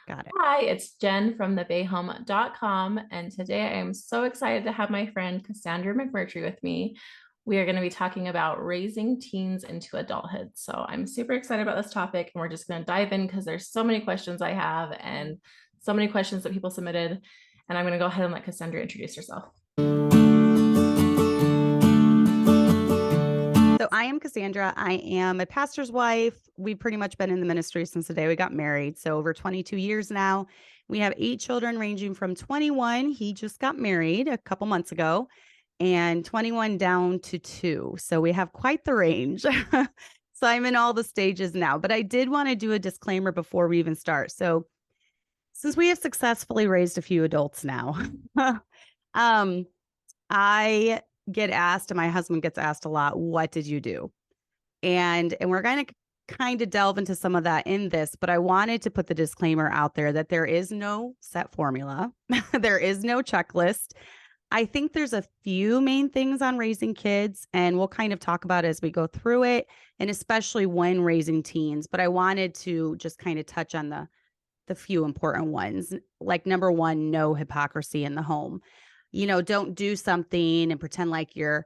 Got it. Hi, it's Jen from the BehHome.com, and today I am so excited to have my friend Cassandra McMurtry with me. We are going to be talking about raising teens into adulthood. So I'm super excited about this topic, and we're just going to dive in because there's so many questions I have and so many questions that people submitted. And I'm going to go ahead and let Cassandra introduce herself. So I am Cassandra. I am a pastor's wife. We've pretty much been in the ministry since the day we got married. So over 22 years now. We have 8 children ranging from 21. He just got married a couple months ago, and 21 down to 2. So we have quite the range. So I'm in all the stages now. But I did want to do a disclaimer before we even start. So since we have successfully raised a few adults now, um, I get asked, and my husband gets asked a lot, what did you do? And we're going to kind of delve into some of that in this, but I wanted to put the disclaimer out there that there is no set formula. There is no checklist. I think there's a few main things on raising kids, and we'll kind of talk about it as we go through it, and especially when raising teens. But I wanted to just kind of touch on the few important ones. Like number one, no hypocrisy in the home. Don't do something and pretend like you're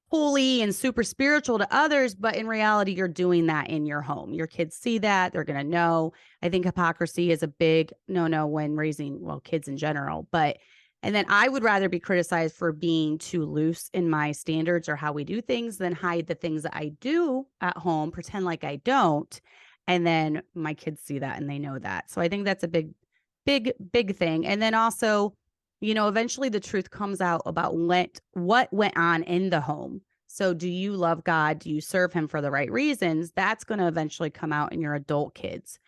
holy and super spiritual to others, but in reality, you're doing that in your home. Your kids see that, they're going to know. I think hypocrisy is a big no when raising, well, kids in general. And then I would rather be criticized for being too loose in my standards or how we do things than hide the things that I do at home, pretend like I don't. And then my kids see that and they know that. So I think that's a big thing. And then also, eventually the truth comes out about what went on in the home. So do you love God? Do you serve him for the right reasons? That's going to eventually come out in your adult kids.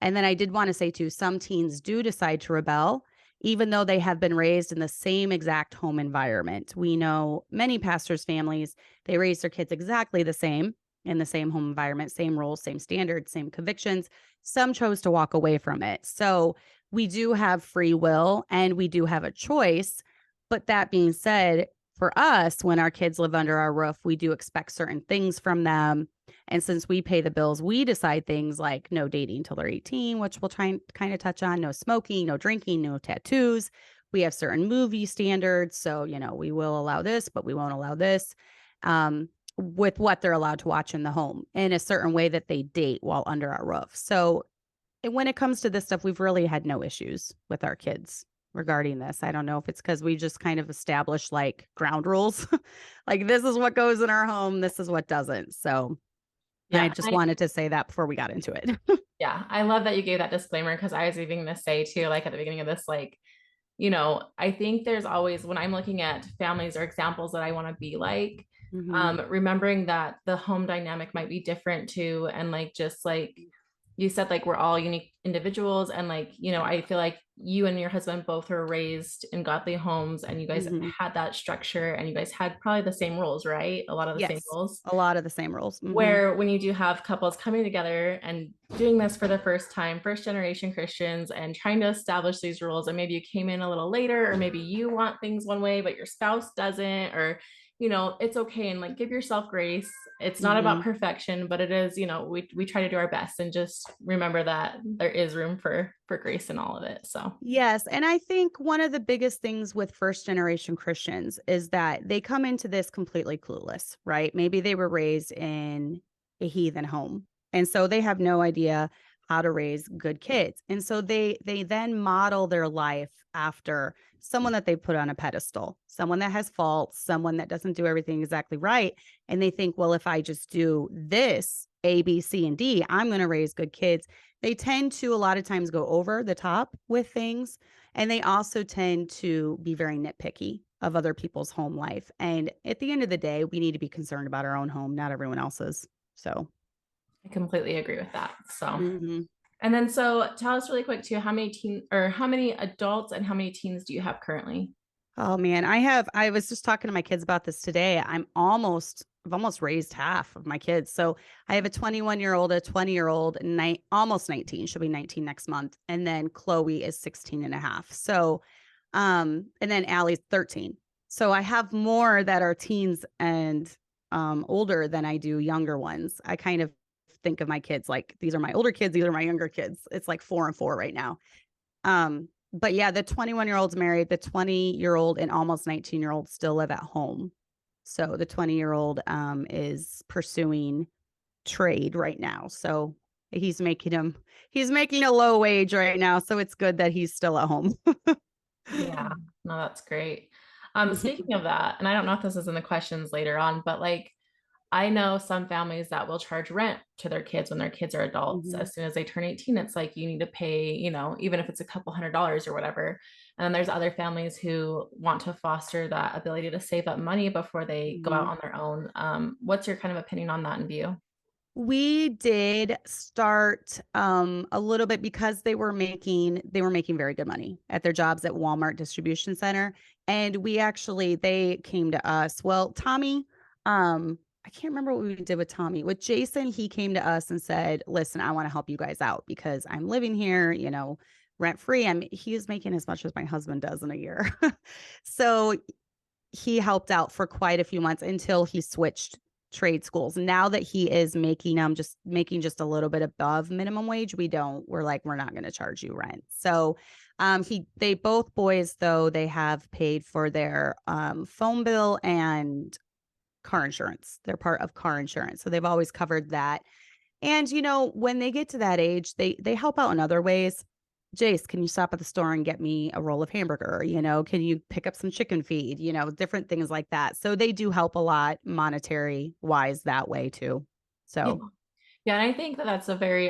And then I did want to say too, some teens do decide to rebel, even though they have been raised in the same exact home environment. We know many pastors' families, they raise their kids exactly the same in the same home environment, same rules, same standards, same convictions. Some chose to walk away from it. So we do have free will and we do have a choice. But that being said, for us, when our kids live under our roof, we do expect certain things from them. And since we pay the bills, we decide things like no dating until they're 18, which we'll try and kind of touch on, no smoking, no drinking, no tattoos. We have certain movie standards. So, we will allow this, but we won't allow this. With what they're allowed to watch in the home in a certain way that they date while under our roof. So when it comes to this stuff, we've really had no issues with our kids regarding this. I don't know if it's because we just kind of established like ground rules, like this is what goes in our home, this is what doesn't. So I Yeah, just wanted to say that before we got into it. yeah, I love that you gave that disclaimer because I was even going to say too, like at the beginning of this, I think there's always, when I'm looking at families or examples that I want to be like, Mm-hmm. remembering that the home dynamic might be different too. And just like you said, like we're all unique individuals. And I feel like you and your husband both were raised in godly homes and you guys Mm-hmm. had that structure and you guys had probably the same rules, right? A lot of the same Yes, rules. a lot of the same rules. Mm-hmm. Where when you do have couples coming together and doing this for the first time, first generation Christians, and trying to establish these rules, and maybe you came in a little later, or maybe you want things one way but your spouse doesn't, or it's okay, and give yourself grace. It's not about Mm-hmm. perfection, but it is, we try to do our best and just remember that there is room for grace in all of it. So Yes. And I think one of the biggest things with first generation Christians is that they come into this completely clueless, right? Maybe they were raised in a heathen home. And so they have no idea how to raise good kids. And so they then model their life after someone that they put on a pedestal, someone that has faults, someone that doesn't do everything exactly right. And they think, well, if I just do this, A, B, C, and D, I'm going to raise good kids. They tend to a lot of times go over the top with things. And they also tend to be very nitpicky of other people's home life. And at the end of the day, we need to be concerned about our own home, not everyone else's. So, I completely agree with that. So mhm. and then so tell us really quick too, how many adults and how many teens do you have currently? Oh man, I was just talking to my kids about this today. I've almost raised half of my kids. So I have a 21-year-old, a 20-year-old, and almost 19. She'll be 19 next month. And then Chloe is 16 and a half. So, and then Allie's 13. So I have more that are teens and older than I do younger ones. I kind of think of my kids like these are my older kids, these are my younger kids. It's like 4 and 4 right now. But yeah, the 21-year-old's married, the 20-year-old and almost 19-year-old still live at home. So the 20-year-old is pursuing trade right now. So he's making a low wage right now. So it's good that he's still at home. Yeah, no, that's great. Speaking of that, and I don't know if this is in the questions later on, but like I know some families that will charge rent to their kids when their kids are adults. Mhm. As soon as they turn 18, it's like you need to pay, even if it's a couple $100s or whatever. And then there's other families who want to foster that ability to save up money before they go out Mhm. on their own. What's your kind of opinion on that and view? We did start a little bit because they were making very good money at their jobs at Walmart distribution center. And they came to us. Well, Tommy, I can't remember what we did with Tommy. With Jason, he came to us and said, listen, I want to help you guys out because I'm living here, rent free. He is making as much as my husband does in a year. So he helped out for quite a few months until he switched trade schools. Now that he is making just a little bit above minimum wage, we're like, we're not going to charge you rent. So they both boys, though, they have paid for their phone bill and car insurance. They're part of car insurance. So they've always covered that. And when they get to that age, they help out in other ways. Jace, can you stop at the store and get me a roll of hamburger? Can you pick up some chicken feed? Different things like that. So they do help a lot monetary wise that way too. Yeah. So, Yeah, and I think that that's a very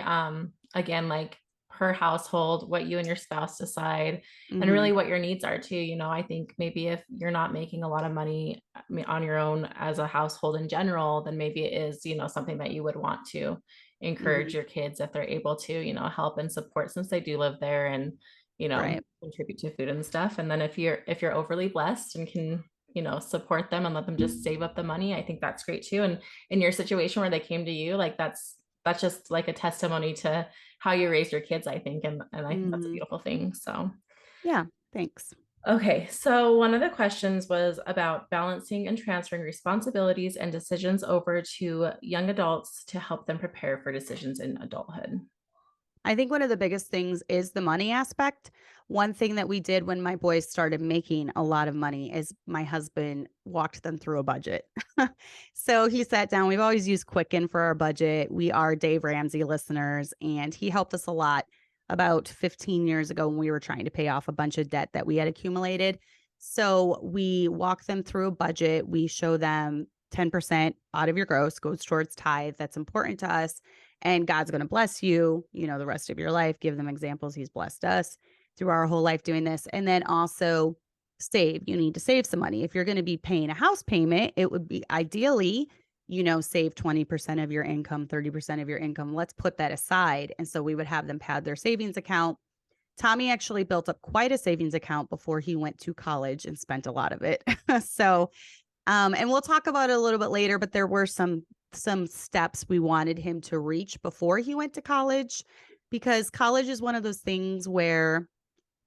again like per household, what you and your spouse decide, and really mhm, what your needs are too. I think maybe if you're not making a lot of money on your own as a household in general, then maybe it is, something that you would want to encourage mhm, your kids if they're able to, help and support since they do live there and, right. contribute to food and stuff. And then if you're overly blessed and can, support them and let them just save up the money, I think that's great too. And in your situation where they came to you, like that's just like a testimony to how you raise your kids, I think. And I think that's a Mhm. beautiful thing. So, Yeah, thanks. okay. So, one of the questions was about balancing and transferring responsibilities and decisions over to young adults to help them prepare for decisions in adulthood. I think one of the biggest things is the money aspect. One thing that we did when my boys started making a lot of money is my husband walked them through a budget. So he sat down. We've always used Quicken for our budget. We are Dave Ramsey listeners, and he helped us a lot about 15 years ago when we were trying to pay off a bunch of debt that we had accumulated. So we walk them through a budget. We show them 10% out of your gross goes towards tithe. That's important to us, and God's going to bless you, the rest of your life. Give them examples. He's blessed us through our whole life doing this. And then also save. You need to save some money. If you're going to be paying a house payment, it would be ideally, save 20% of your income, 30% of your income. Let's put that aside. And so we would have them pad their savings account. Tommy actually built up quite a savings account before he went to college and spent a lot of it. So and we'll talk about it a little bit later, but there were some steps we wanted him to reach before he went to college, because college is one of those things where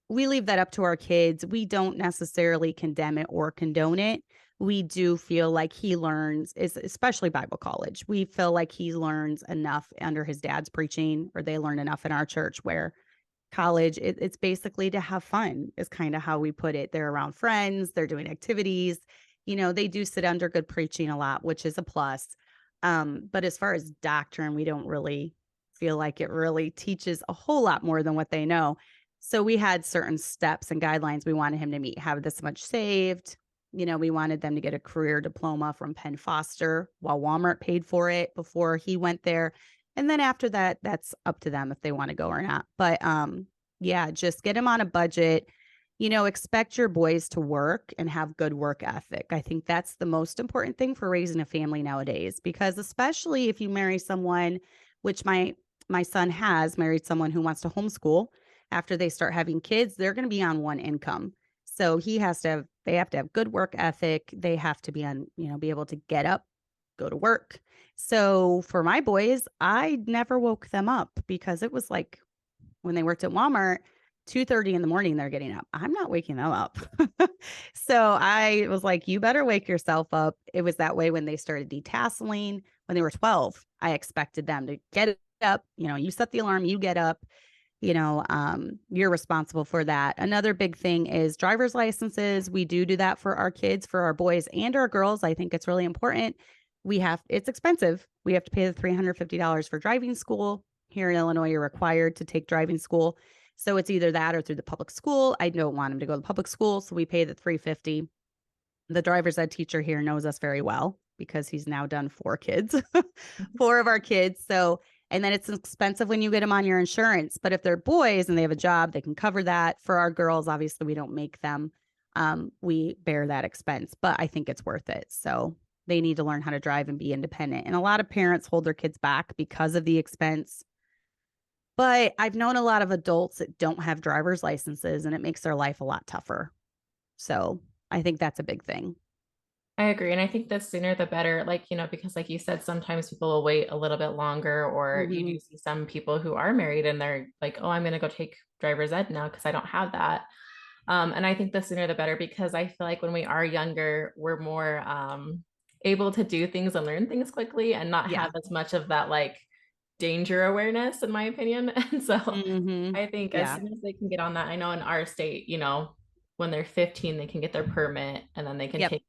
we leave that up to our kids. We don't necessarily condemn it or condone it. We do feel like he learns, especially Bible college. We feel like he learns enough under his dad's preaching, or they learn enough in our church where college, it's basically to have fun, is kind of how we put it. They're around friends, they're doing activities. They do sit under good preaching a lot, which is a plus. But as far as doctrine, we don't really feel like it really teaches a whole lot more than what they know. So we had certain steps and guidelines we wanted him to meet. Have this much saved. We wanted them to get a career diploma from Penn Foster while Walmart paid for it before he went there. And then after that, that's up to them if they want to go or not. But yeah, just get them on a budget. Expect your boys to work and have good work ethic. I think that's the most important thing for raising a family nowadays, because especially if you marry someone, which my son has married someone who wants to homeschool. After they start having kids, they're going to be on one income. So they have to have good work ethic. They have to be able to get up, go to work. So for my boys, I never woke them up, because it was like when they worked at Walmart, 2:30 in the morning, they're getting up. I'm not waking them up. So I was like, you better wake yourself up. It was that way when they started detasseling. when they were 12, I expected them to get up, you set the alarm, you get up, you're responsible for that. Another big thing is driver's licenses. We do that for our kids, for our boys and our girls. I think it's really important. It's expensive. We have to pay the $350 for driving school. Here in Illinois, you're required to take driving school. So it's either that or through the public school. I don't want them to go to the public school, so we pay the $350. The driver's ed teacher here knows us very well because he's now done 4 kids, 4 of our kids. So, and then it's expensive when you get them on your insurance. But if they're boys and they have a job, they can cover that. For our girls, obviously, we don't make them. We bear that expense, but I think it's worth it. So they need to learn how to drive and be independent. And a lot of parents hold their kids back because of the expense. But I've known a lot of adults that don't have driver's licenses, and it makes their life a lot tougher. So I think that's a big thing. I agree. And I think the sooner the better, because like you said, sometimes people will wait a little bit longer, or you do see some people who are married and they're like, oh, I'm going to go take driver's ed now because I don't have that. And I think the sooner the better, because I feel like when we are younger, we're more able to do things and learn things quickly and not have as much of that danger awareness, in my opinion. And so I think as soon as they can get on that, I know in our state, when they're 15, they can get their permit and then they can take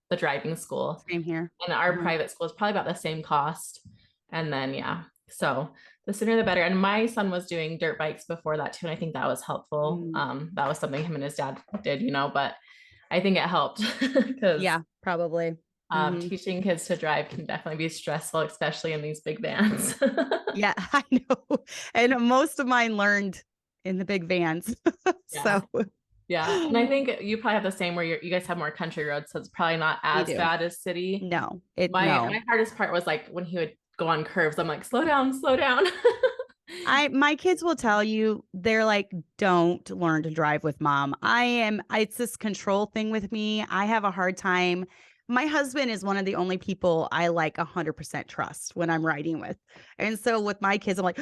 the driving school. Same here. And our private school is probably about the same cost. And then, so the sooner the better. And my son was doing dirt bikes before that too. And I think that was helpful. That was something him and his dad did, but I think it helped because probably. Teaching kids to drive can definitely be stressful, especially in these big vans. Yeah, I know. And most of mine learned in the big vans. So yeah. And I think you probably have the same where you guys have more country roads, so it's probably not as bad as city. No, my hardest part was when he would go on curves, I'm like, slow down, slow down. My kids will tell you, they're like, don't learn to drive with mom. It's this control thing with me. I have a hard time. My husband is one of the only people I 100% trust when I'm riding with. And so with my kids, I'm like,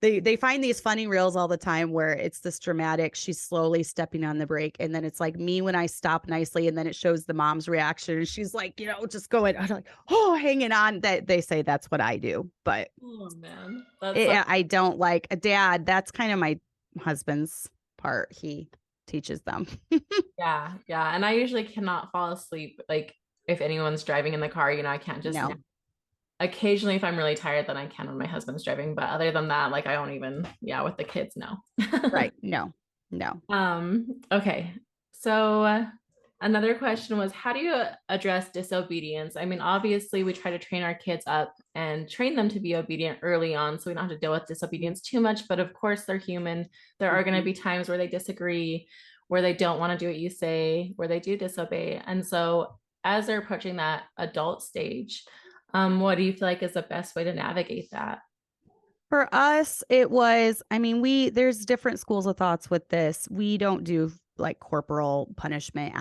they find these funny reels all the time where it's this dramatic, she's slowly stepping on the brake. And then it's like me when I stop nicely, and then it shows the mom's reaction. And she's like, just going, I'm like, hanging on. That they say that's what I do. But oh man, I don't like a dad. That's kind of my husband's part. He teaches them. Yeah. And I usually cannot fall asleep. If anyone's driving in the car, I can't just nap. Occasionally, if I'm really tired, then I can when my husband's driving. But other than that, I don't even, with the kids, no. Right. No. Okay. So another question was, how do you address disobedience? I mean, obviously we try to train our kids up and train them to be obedient early on, so we don't have to deal with disobedience too much. But of course, they're human. There are going to be times where they disagree, where they don't want to do what you say, where they do disobey. And so as they're approaching that adult stage, what do you feel like is the best way to navigate that? For us, it was, there's different schools of thoughts with this. We don't do corporal punishment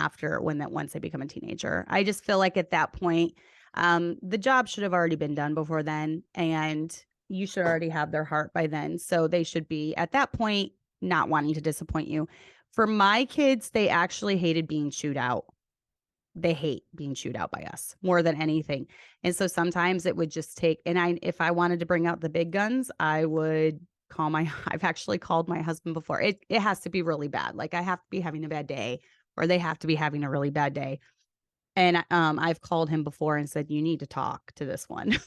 once they become a teenager. I just feel like at that point, the job should have already been done before then, and you should already have their heart by then. So they should be at that point not wanting to disappoint you. For my kids, they actually hated being chewed out. They hate being chewed out by us more than anything. And so sometimes it would just take, if I wanted to bring out the big guns, I would I've actually called my husband before. It has to be really bad. I have to be having a bad day, or they have to be having a really bad day. And I've called him before and said, you need to talk to this one.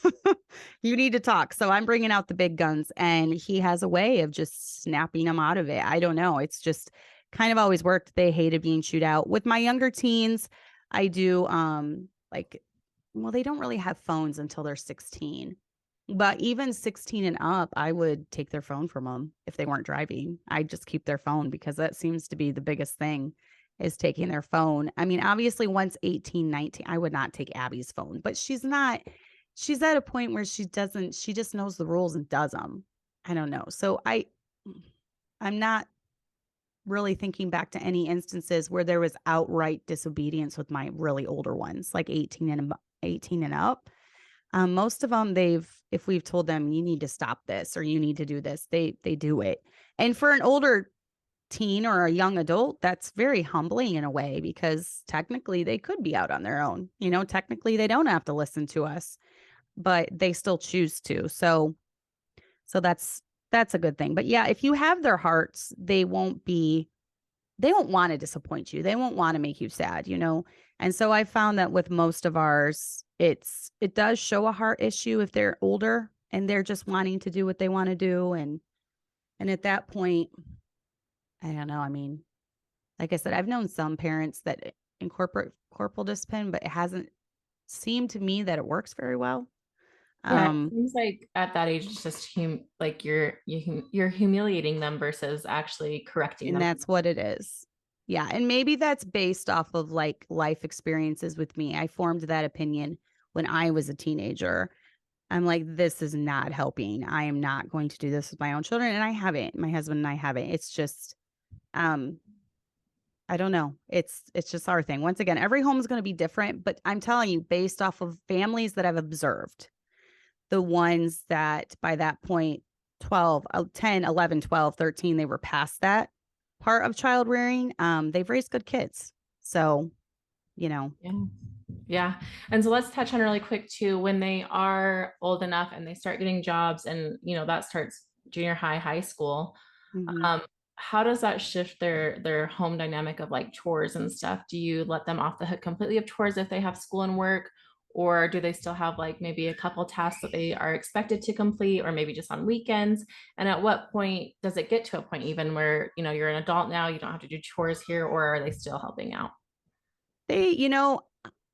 You need to talk. So I'm bringing out the big guns, and he has a way of just snapping them out of it. I don't know. It's just kind of always worked. They hated being chewed out. With my younger teens, I do they don't really have phones until they're 16. But even 16 and up, I would take their phone from them if they weren't driving. I'd just keep their phone, because that seems to be the biggest thing, is taking their phone. Obviously once 18, 19, I would not take Abby's phone, but she's at a point where she just knows the rules and does them. I don't know. So I'm not really thinking back to any instances where there was outright disobedience with my really older ones, 18 and up. Most of them, if we've told them, you need to stop this or you need to do this, they do it. And for an older teen or a young adult, that's very humbling in a way, because technically they could be out on their own. Technically they don't have to listen to us. but they still choose to. So that's a good thing. But yeah, if you have their hearts, they won't want to disappoint you. They won't want to make you sad, you know? And so I found that with most of ours, it does show a heart issue if they're older and they're just wanting to do what they want to do. And at that point, I don't know. I mean, like I said, I've known some parents that incorporate corporal discipline, but it hasn't seemed to me that it works very well. Yeah, it Um, seems like at that age, it's just like you're humiliating them versus actually correcting and them. that's what it is. Yeah. And maybe that's based off of like life experiences with me. I formed that opinion when I was a teenager. I'm like, this is not helping. I am not going to do this with my own children. And I haven't. My husband and I haven't. It's just, um, I don't know. It's just our thing. Once again, every home is going to be different, but I'm telling you, based off of families that I've observed, the ones that by that point 12 10 11 12 13 they were past that part of child rearing, they've raised good kids. So, you know. Yeah. Yeah. And so let's touch on really quick too, when they are old enough and they start getting jobs and, that starts junior high, high school. Mhm. Um, how does that shift their home dynamic of like chores and stuff? Do you let them off the hook completely of chores if they have school and work? Or do they still have like maybe a couple tasks that they are expected to complete, or maybe just on weekends? And at what point does it get to a point even where, you're an adult now, you don't have to do chores here, or are they still helping out? They,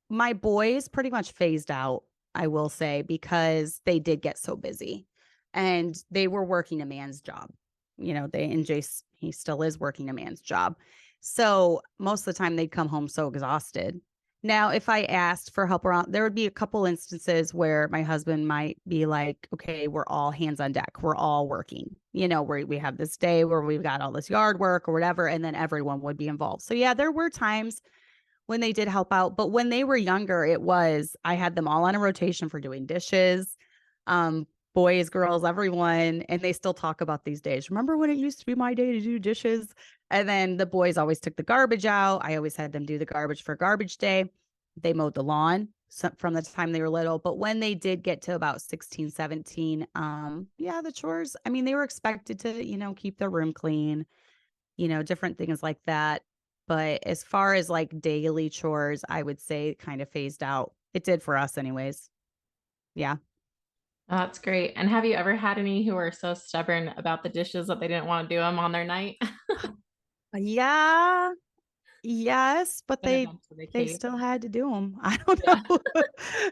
my boys pretty much phased out, I will say, because they did get so busy and they were working a man's job. And Jace, he still is working a man's job. So most of the time they'd come home so exhausted. Now, if I asked for help around, there would be a couple instances where my husband might be like, okay, we're all hands on deck. We're all working, where we have this day where we've got all this yard work or whatever, and then everyone would be involved. So yeah, there were times when they did help out. But when they were younger, I had them all on a rotation for doing dishes, um, boys, girls, everyone. And they still talk about these days. Remember when it used to be my day to do dishes? And then the boys always took the garbage out. I always had them do the garbage for garbage day. They mowed the lawn from the time they were little. But when they did get to about 16, 17, yeah, the chores, I mean, they were expected to, keep their room clean, different things like that. But as far as like daily chores, I would say kind of phased out. It did for us, anyways. Yeah. Oh, that's great. And have you ever had any who are so stubborn about the dishes that they didn't want to do them on their night? Yeah. Yes, but And they eventually they they cave. still had to do them. I don't Yeah.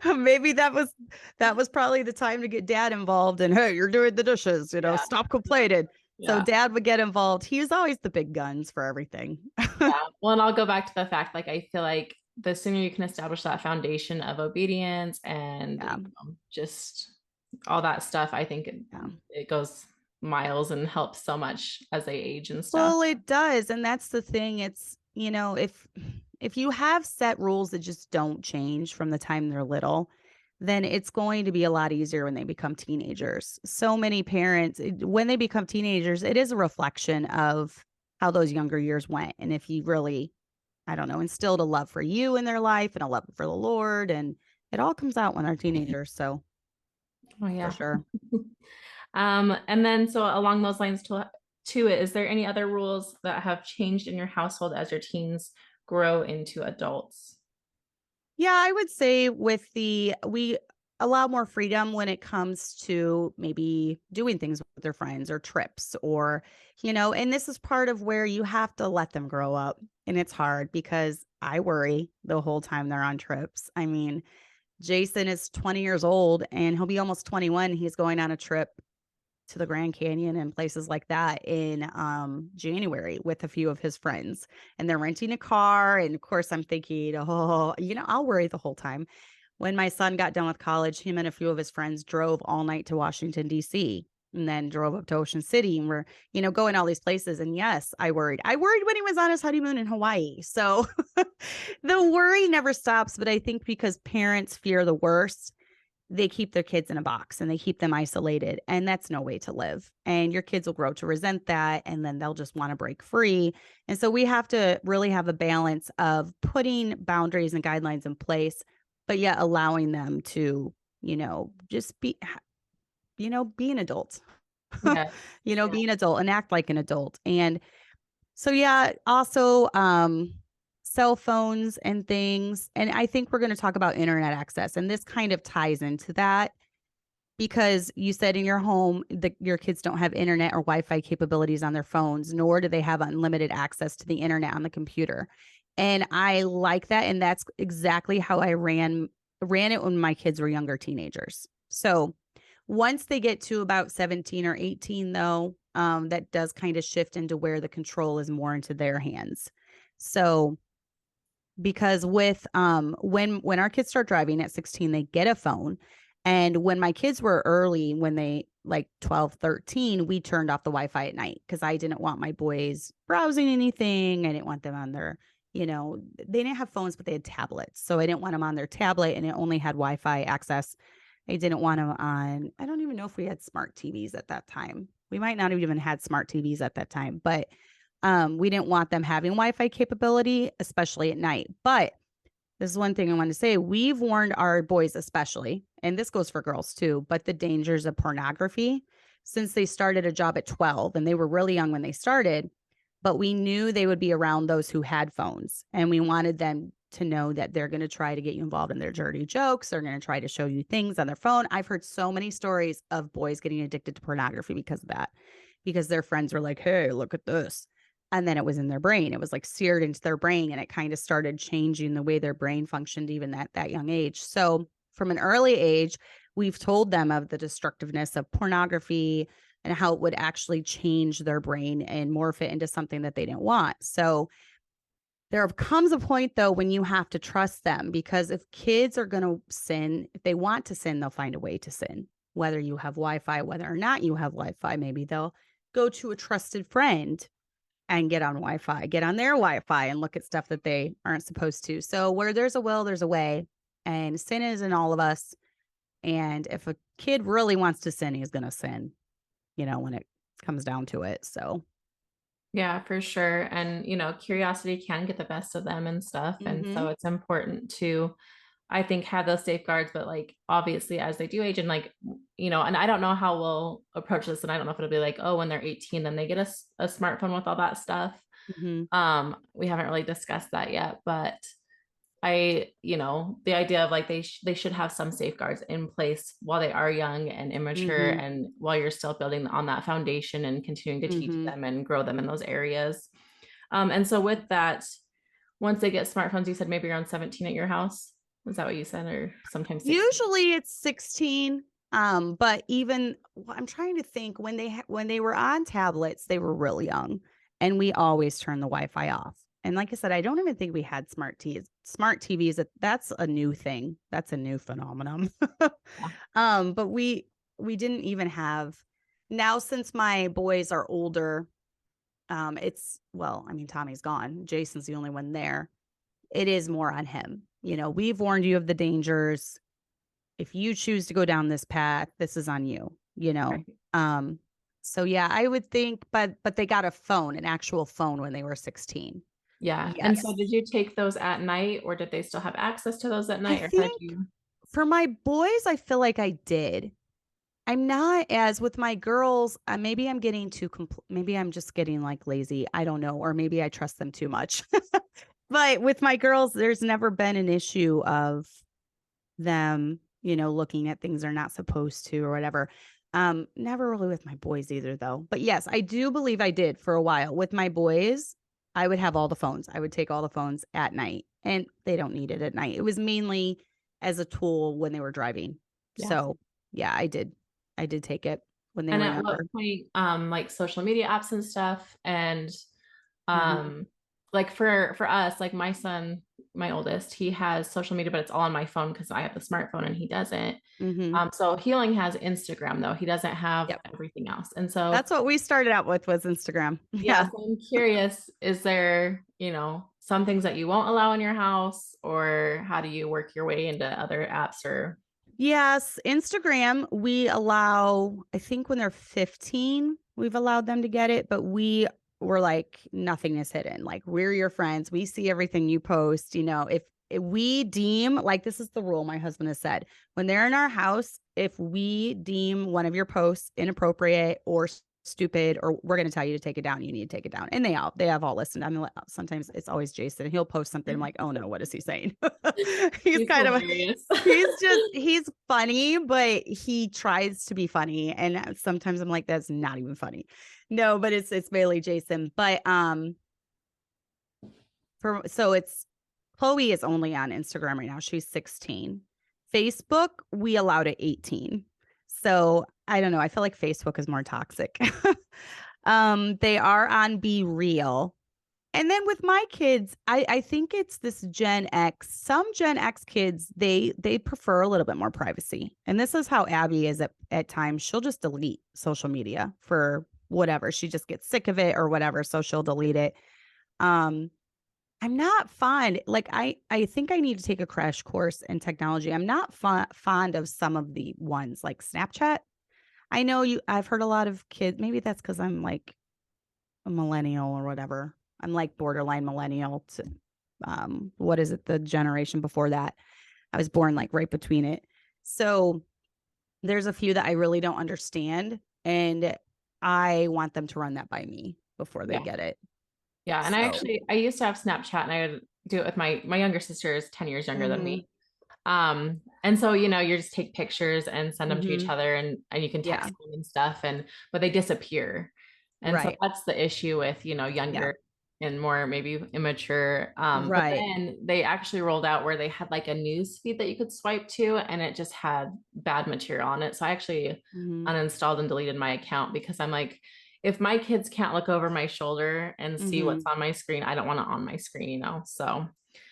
know. Maybe that was probably the time to get dad involved and hey, you're doing the dishes, Yeah. stop complaining. So Yeah. dad would get involved. He was always the big guns for everything. Yeah. Well, and I'll go back to the fact, like, I feel like the sooner you can establish that foundation of obedience and Yeah. just all that stuff, I think Yeah. it goes miles and helps so much as they age and stuff. Well, it does, and that's the thing. It's, if you have set rules that just don't change from the time they're little, then it's going to be a lot easier when they become teenagers. So many parents, when they become teenagers, it is a reflection of how those younger years went. And if you really, I don't know, instilled a love for you in their life and a love for the Lord, and it all comes out when they're teenagers. So Oh for yeah. sure. And then so along those lines to it, is there any other rules that have changed in your household as your teens grow into adults? Yeah, I would say we allow more freedom when it comes to maybe doing things with their friends or trips or, and this is part of where you have to let them grow up. And it's hard because I worry the whole time they're on trips. I mean, Jason is 20 years old and he'll be almost 21. He's going on a trip to the Grand Canyon and places like that in January with a few of his friends. And they're renting a car. And of course, I'm thinking, oh, I'll worry the whole time. When my son got done with college, him and a few of his friends drove all night to Washington, D.C. and then drove up to Ocean City and we're, going all these places. And yes, I worried. I worried when he was on his honeymoon in Hawaii. So the worry never stops. But I think because parents fear the worst, they keep their kids in a box and they keep them isolated. And that's no way to live. And your kids will grow to resent that. And then they'll just want to break free. And so we have to really have a balance of putting boundaries and guidelines in place, but yet allowing them to just be an adult, Yeah. be an adult and act like an adult. And so, yeah, also, cell phones and things. And I think we're going to talk about internet access. And this kind of ties into that because you said in your home that your kids don't have internet or Wi-Fi capabilities on their phones, nor do they have unlimited access to the internet on the computer. And I like that. And that's exactly how I ran it when my kids were younger teenagers. So once they get to about 17 or 18, though, that does kind of shift into where the control is more into their hands. So because with when our kids start driving at 16, they get a phone. And when my kids were early, when they like 12, 13, we turned off the Wi-Fi at night because I didn't want my boys browsing anything. I didn't want them on their, they didn't have phones, but they had tablets. So I didn't want them on their tablet and it only had Wi-Fi access. I didn't want them on, I don't even know if we had smart TVs at that time. We might not have even had smart TVs at that time, but we didn't want them having Wi-Fi capability, especially at night. But this is one thing I want to say. We've warned our boys, especially, and this goes for girls too, but the dangers of pornography since they started a job at 12 and they were really young when they started. But we knew they would be around those who had phones and we wanted them to know that they're going to try to get you involved in their dirty jokes. They're going to try to show you things on their phone. I've heard so many stories of boys getting addicted to pornography because of that, because their friends were like, hey, look at this. And then it was in their brain. It was like seared into their brain and it kind of started changing the way their brain functioned even at that young age. So from an early age, we've told them of the destructiveness of pornography and how it would actually change their brain and morph it into something that they didn't want. So there comes a point, though, when you have to trust them, because if kids are going to sin, if they want to sin, they'll find a way to sin, whether you have Wi-Fi, whether or not you have Wi-Fi. Maybe they'll go to a trusted friend and get on Wi-Fi, get on their Wi-Fi and look at stuff that they aren't supposed to. So where there's a will, there's a way, and sin is in all of us. And if a kid really wants to sin, he's going to sin, when it comes down to it. So Yeah, for sure. And, curiosity can get the best of them and stuff. And so it's important to, I think, have those safeguards, but like obviously as they do age and like, and I don't know how we'll approach this. And I don't know if it'll be like, oh, when they're 18, then they get a smartphone with all that stuff. We haven't really discussed that yet, but the idea of like they should have some safeguards in place while they are young and immature and while you're still building on that foundation and continuing to teach them and grow them in those areas. And so with that, once they get smartphones, you said maybe around 17 at your house. Was that what you said? Or sometimes 16? Usually it's 16. But even I'm trying to think when they were on tablets, they were really young and we always turned the Wi-Fi off. And like I said, I don't even think we had smart TVs. That's a new thing. That's a new phenomenon. But we didn't even have now since my boys are older. Tommy's gone. Jason's the only one there. It is more on him. We've warned you of the dangers. If you choose to go down this path, this is on you, Right. So yeah, I would think, but they got a phone, an actual phone when they were 16. Yeah. Yes. And so did you take those at night or did they still have access to those at night? I Or how did think you? for my boys, I feel like I did. I'm not as with my girls. Maybe I'm getting maybe I'm just getting like lazy. I don't know. Or maybe I trust them too much. But with my girls, there's never been an issue of them, looking at things they're not supposed to or whatever. Never really with my boys either, though. But yes, I do believe I did for a while. With my boys, I would have all the phones. I would take all the phones at night, and they don't need it at night. It was mainly as a tool when they were driving. Yeah. So yeah, I did take it when they And were at what younger. point, like social media apps and stuff, and like for us, like my son, my oldest, he has social media, but it's all on my phone because I have the smartphone and he doesn't. So he only has Instagram though. He doesn't have Yep. everything else. And so That's what we started out with was Instagram. yeah. So I'm curious, is there, some things that you won't allow in your house, or how do you work your way into other apps or? Yes, Instagram, we allow, I think when they're 15, we've allowed them to get it, but we were like, nothing is hidden. Like, we're your friends. We see everything you post. If we deem, like, this is the rule my husband has said, when they're in our house, if we deem one of your posts inappropriate or stupid, or we're going to tell you to take it down, you need to take it down. And they have all listened. I mean, sometimes it's always Jason. He'll post something. I'm like, oh no, what is he saying? He's He's kind of, hilarious. he's funny, but he tries to be funny. And sometimes I'm like, that's not even funny. No, but it's mainly Jason. But, so it's Chloe is only on Instagram right now. She's 16. Facebook, we allowed at 18. So I don't know. I feel like Facebook is more toxic. They are on Be Real. And then with my kids, I think it's this Gen X. Some Gen X kids, they prefer a little bit more privacy. And this is how Abby is at times. She'll just delete social media for whatever. She just gets sick of it or whatever. So she'll delete it. I'm not fond. Like, I think I need to take a crash course in technology. I'm not fond of some of the ones like Snapchat. I know I've heard a lot of kids. Maybe that's because I'm like a millennial or whatever. I'm like borderline millennial to, what is it? The generation before that. I was born like right between it. So there's a few that I really don't understand. And I want them to run that by me before they get it. Yeah. And I used to have Snapchat, and I would do it with my younger sister is 10 years younger than me. And so, you just take pictures and send them to each other, and you can text them and stuff, but they disappear. And so that's the issue with, younger and more maybe immature. But then they actually rolled out where they had like a news feed that you could swipe to, and it just had bad material on it. So I actually uninstalled and deleted my account, because I'm like, if my kids can't look over my shoulder and see what's on my screen, I don't want it on my screen, so.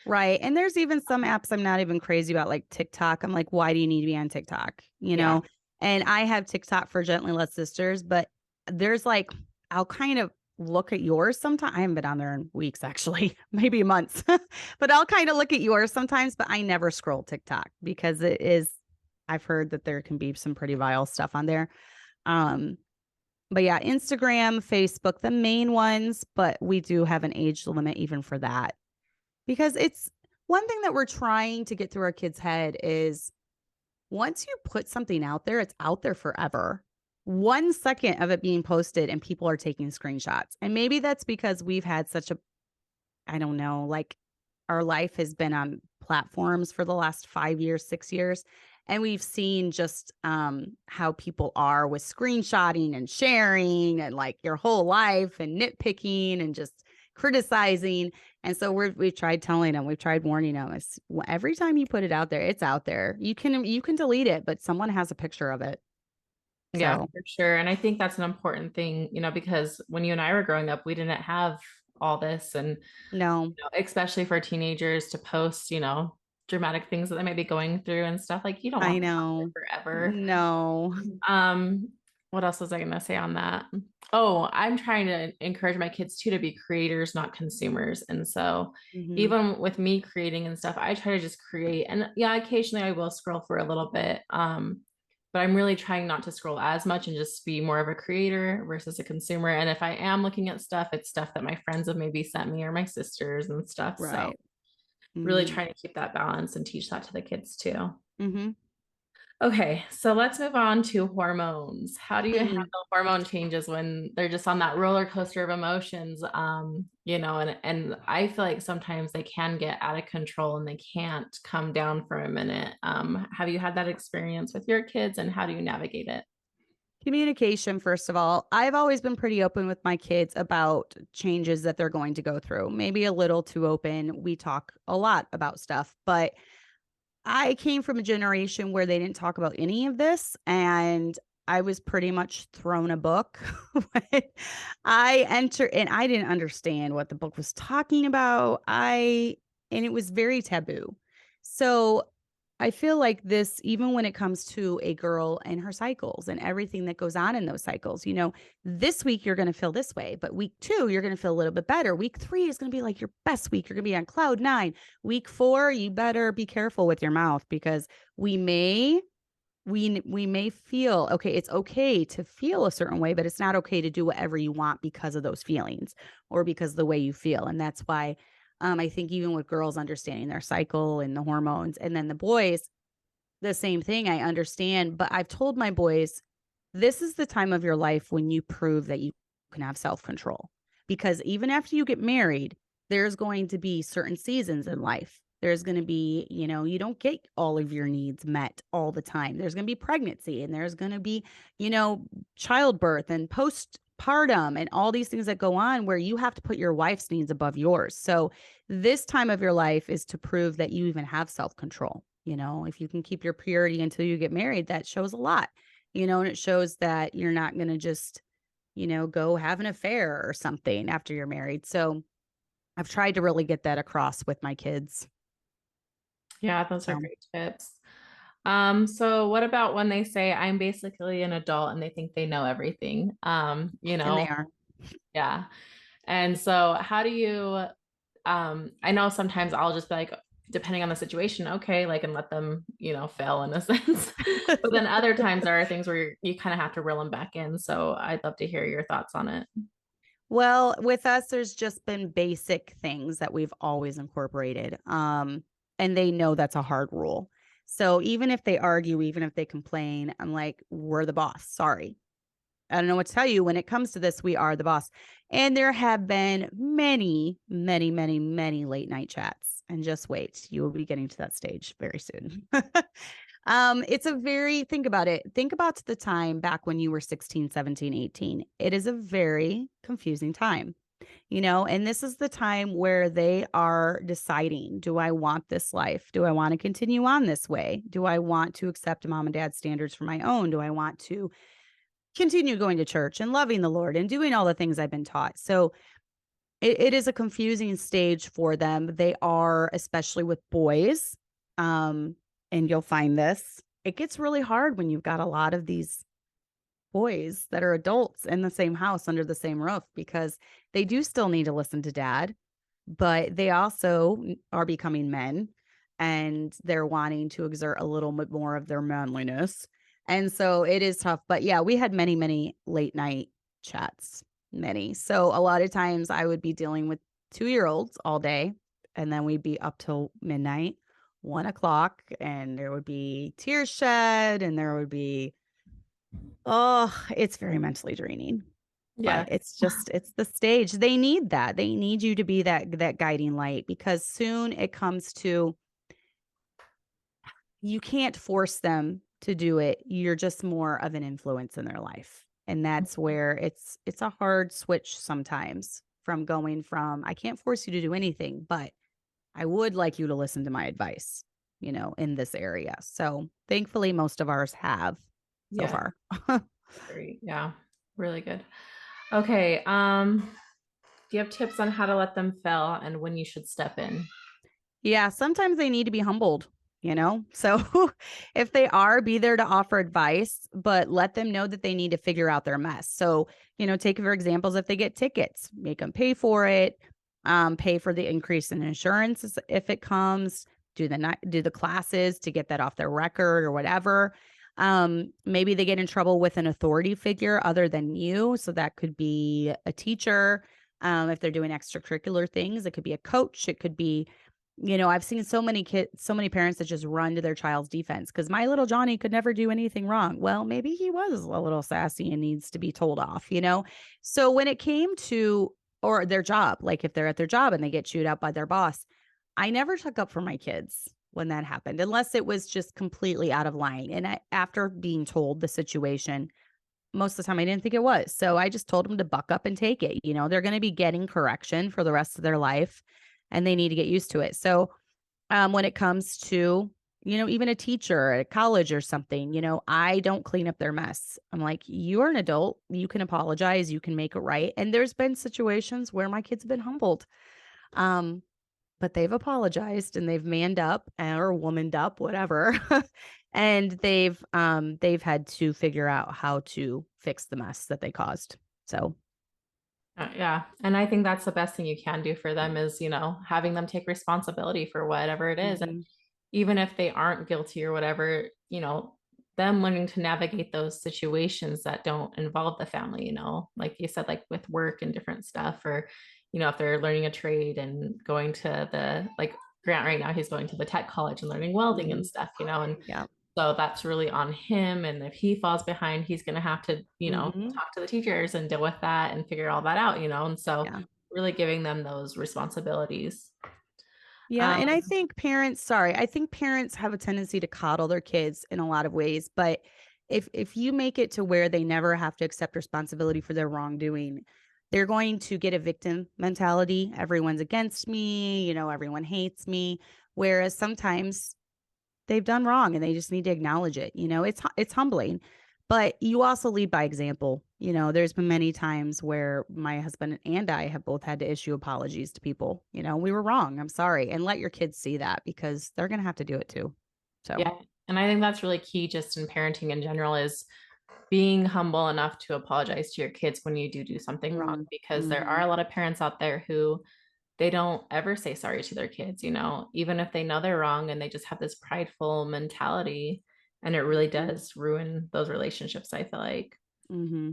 Right. And there's even some apps I'm not even crazy about, like TikTok. I'm like, why do you need to be on TikTok? And I have TikTok for Gently Led Sisters, but there's like, I'll kind of look at yours sometimes. I haven't been on there in weeks, actually, maybe months, but I'll kind of look at yours sometimes, but I never scroll TikTok because I've heard that there can be some pretty vile stuff on there. But yeah, Instagram, Facebook, the main ones, but we do have an age limit even for that. Because it's one thing that we're trying to get through our kids' head is once you put something out there, it's out there forever. 1 second of it being posted and people are taking screenshots. And maybe that's because we've had I don't know, like our life has been on platforms for the last 5 years, 6 years. And we've seen just how people are with screenshotting and sharing and like your whole life and nitpicking and just criticizing. And so we've tried telling them, we've tried warning them. Every time you put it out there, it's out there. You can delete it, but someone has a picture of it. Yeah, for sure. And I think that's an important thing, because when you and I were growing up, we didn't have all this. And no, especially for teenagers to post, dramatic things that they might be going through and stuff, like you don't want that forever. No. What else was I going to say on that? Oh, I'm trying to encourage my kids too to be creators, not consumers. And so even with me creating and stuff, I try to just create. And yeah, occasionally I will scroll for a little bit. But I'm really trying not to scroll as much and just be more of a creator versus a consumer. And if I am looking at stuff, it's stuff that my friends have maybe sent me or my sisters and stuff. Right. So really trying to keep that balance and teach that to the kids too. Okay, so let's move on to hormones. How do you handle hormone changes when they're just on that roller coaster of emotions? And I feel like sometimes they can get out of control and they can't come down for a minute. Have you had that experience with your kids, and how do you navigate it? Communication, first of all. I've always been pretty open with my kids about changes that they're going to go through. Maybe a little too open. We talk a lot about stuff, but I came from a generation where they didn't talk about any of this, and I was pretty much thrown a book when I entered, and I didn't understand what the book was talking about. And it was very taboo. So I feel like this, even when it comes to a girl and her cycles and everything that goes on in those cycles, this week you're going to feel this way, but week 2, you're going to feel a little bit better. Week 3 is going to be like your best week. You're going to be on cloud 9. Week 4, you better be careful with your mouth, because we may feel, okay, it's okay to feel a certain way, but it's not okay to do whatever you want because of those feelings or because of the way you feel. And that's why I think even with girls understanding their cycle and the hormones, and then the boys, the same thing. I understand, but I've told my boys, this is the time of your life when you prove that you can have self control. Because even after you get married, there's going to be certain seasons in life. There's going to be, you don't get all of your needs met all the time. There's going to be pregnancy and there's going to be, you know, childbirth and postpartum and all these things that go on where you have to put your wife's needs above yours. So, this time of your life is to prove that you even have self control. If you can keep your purity until you get married, that shows a lot, and it shows that you're not going to just, go have an affair or something after you're married. So I've tried to really get that across with my kids. Yeah, those are So, great tips. So what about when they say I'm basically an adult and they think they know everything? and they are. Yeah. And so how do you I know sometimes I'll just be like, depending on the situation, okay, like, and let them, fail in a sense. But then other times there are things where you kind of have to reel them back in. So I'd love to hear your thoughts on it. Well, with us, there's just been basic things that we've always incorporated. And they know that's a hard rule. So even if they argue, even if they complain, I'm like, we're the boss. Sorry. I don't know what to tell you. When it comes to this, we are the boss. And there have been many, many, many, many late night chats. And just wait, you will be getting to that stage very soon. It's a very, think about it. Think about the time back when you were 16, 17, 18. It is a very confusing time, and this is the time where they are deciding, do I want this life? Do I want to continue on this way? Do I want to accept mom and dad's standards for my own? Do I want to continue going to church and loving the Lord and doing all the things I've been taught? So it is a confusing stage for them. They are, especially with boys. Um, and you'll find this, it gets really hard when you've got a lot of these boys that are adults in the same house under the same roof because they do still need to listen to dad, but they also are becoming men and they're wanting to exert a little bit more of their manliness. And so it is tough. But yeah, we had many, many late night chats, many. So a lot of times I would be dealing with 2-year-olds all day, and then we'd be up till midnight, 1 o'clock, and there would be tears shed, and there would be, oh, it's very mentally draining. Yeah. But it's the stage. They need that. They need you to be that guiding light because soon it comes to, you can't force them to do it. You're just more of an influence in their life. And that's where it's a hard switch sometimes from going from, I can't force you to do anything, but I would like you to listen to my advice, in this area. So thankfully most of ours have so Yeah. far. Great. Yeah. Really good. Okay. Do you have tips on how to let them fail and when you should step in? Yeah, sometimes they need to be humbled, So if they are, be there to offer advice, but let them know that they need to figure out their mess. So, take for examples, if they get tickets, make them pay for it, pay for the increase in insurance if it comes, do the classes to get that off their record or whatever. Maybe they get in trouble with an authority figure other than you. So that could be a teacher. If they're doing extracurricular things, it could be a coach, it could be, I've seen so many kids, so many parents that just run to their child's defense because my little Johnny could never do anything wrong. Well, maybe he was a little sassy and needs to be told off. So when it came to, or their job, like if they're at their job and they get chewed out by their boss, I never took up for my kids when that happened, unless it was just completely out of line. And after being told the situation, most of the time I didn't think it was. So I just told them to buck up and take it. They're going to be getting correction for the rest of their life and they need to get used to it. So when it comes to, even a teacher at college or something, I don't clean up their mess. I'm like, you are an adult. You can apologize. You can make it right. And there's been situations where my kids have been humbled. But they've apologized and they've manned up or womaned up, whatever. And they've had to figure out how to fix the mess that they caused. So Yeah. And I think that's the best thing you can do for them is, having them take responsibility for whatever it is. And mhm. even if they aren't guilty or whatever, them learning to navigate those situations that don't involve the family, like you said, like with work and different stuff, or, if they're learning a trade and going to like Grant right now, he's going to the tech college and learning welding and Mhm. stuff, and Yeah. so that's really on him. And if he falls behind, he's going to have to, Mhm. talk to the teachers and deal with that and figure all that out, and so Yeah. really giving them those responsibilities. Yeah, Um, and I think parents have a tendency to coddle their kids in a lot of ways, but if you make it to where they never have to accept responsibility for their wrongdoing, they're going to get a victim mentality. Everyone's against me, everyone hates me. Whereas sometimes they've done wrong and they just need to acknowledge it. It's humbling, but you also lead by example. There's been many times where my husband and I have both had to issue apologies to people. We were wrong. I'm sorry. And let your kids see that because they're going to have to do it too. So, yeah. And I think that's really key just in parenting in general is being humble enough to apologize to your kids when you do something wrong, because there are mm-hmm, a lot of parents out there who they don't ever say sorry to their kids, even if they know they're wrong, and they just have this prideful mentality, and it really does ruin those relationships, I feel like. mm-hmm.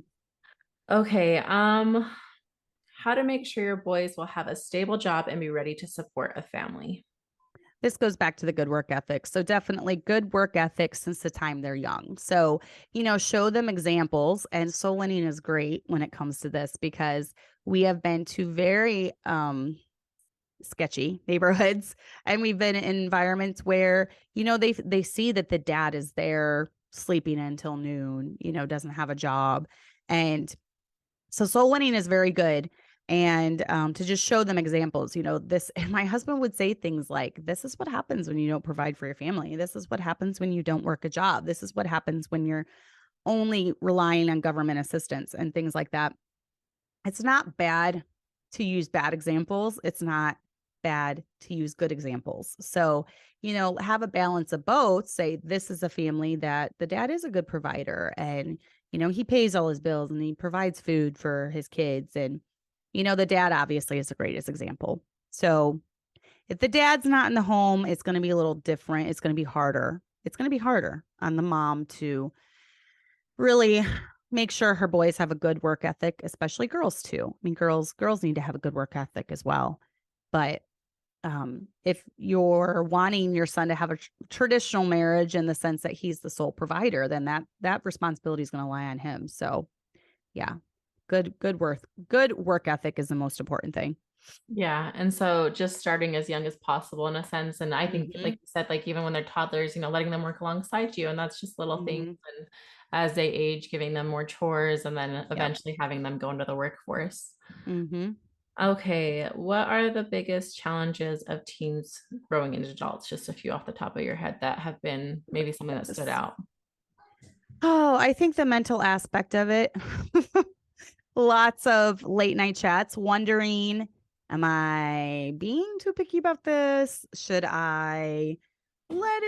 Okay, how to make sure your boys will have a stable job and be ready to support a family. This goes back to the good work ethic. So definitely good work ethic since the time they're young. So, show them examples. And soul winning is great when it comes to this because we have been to very sketchy neighborhoods and we've been in environments where they see that the dad is there sleeping until noon, doesn't have a job. And so soul winning is very good. And to just show them examples, this, and my husband would say things like, this is what happens when you don't provide for your family. This is what happens when you don't work a job. This is what happens when you're only relying on government assistance and things like that. It's not bad to use bad examples. It's not bad to use good examples. So, have a balance of both. Say, this is a family that the dad is a good provider and, he pays all his bills and he provides food for his kids. And, the dad obviously is the greatest example. So, if the dad's not in the home, it's going to be a little different. It's going to be harder. It's going to be harder on the mom to really make sure her boys have a good work ethic, especially girls too. I mean, girls need to have a good work ethic as well. But if you're wanting your son to have a traditional marriage in the sense that he's the sole provider, then that responsibility is going to lie on him. So, yeah, good work ethic is the most important thing. Yeah. And so just starting as young as possible in a sense. And I think, like Hmm. you said, like even when they're toddlers, letting them work alongside you. And that's just little things. Hmm. And as they age, giving them more chores and then Yep. eventually having them go into the workforce. Hmm. Okay. What are the biggest challenges of teens growing into adults? Just a few off the top of your head that have been maybe something that stood Yes. out. Oh, I think the mental aspect of it. Lots of late night chats, wondering, am I being too picky about this? Should I let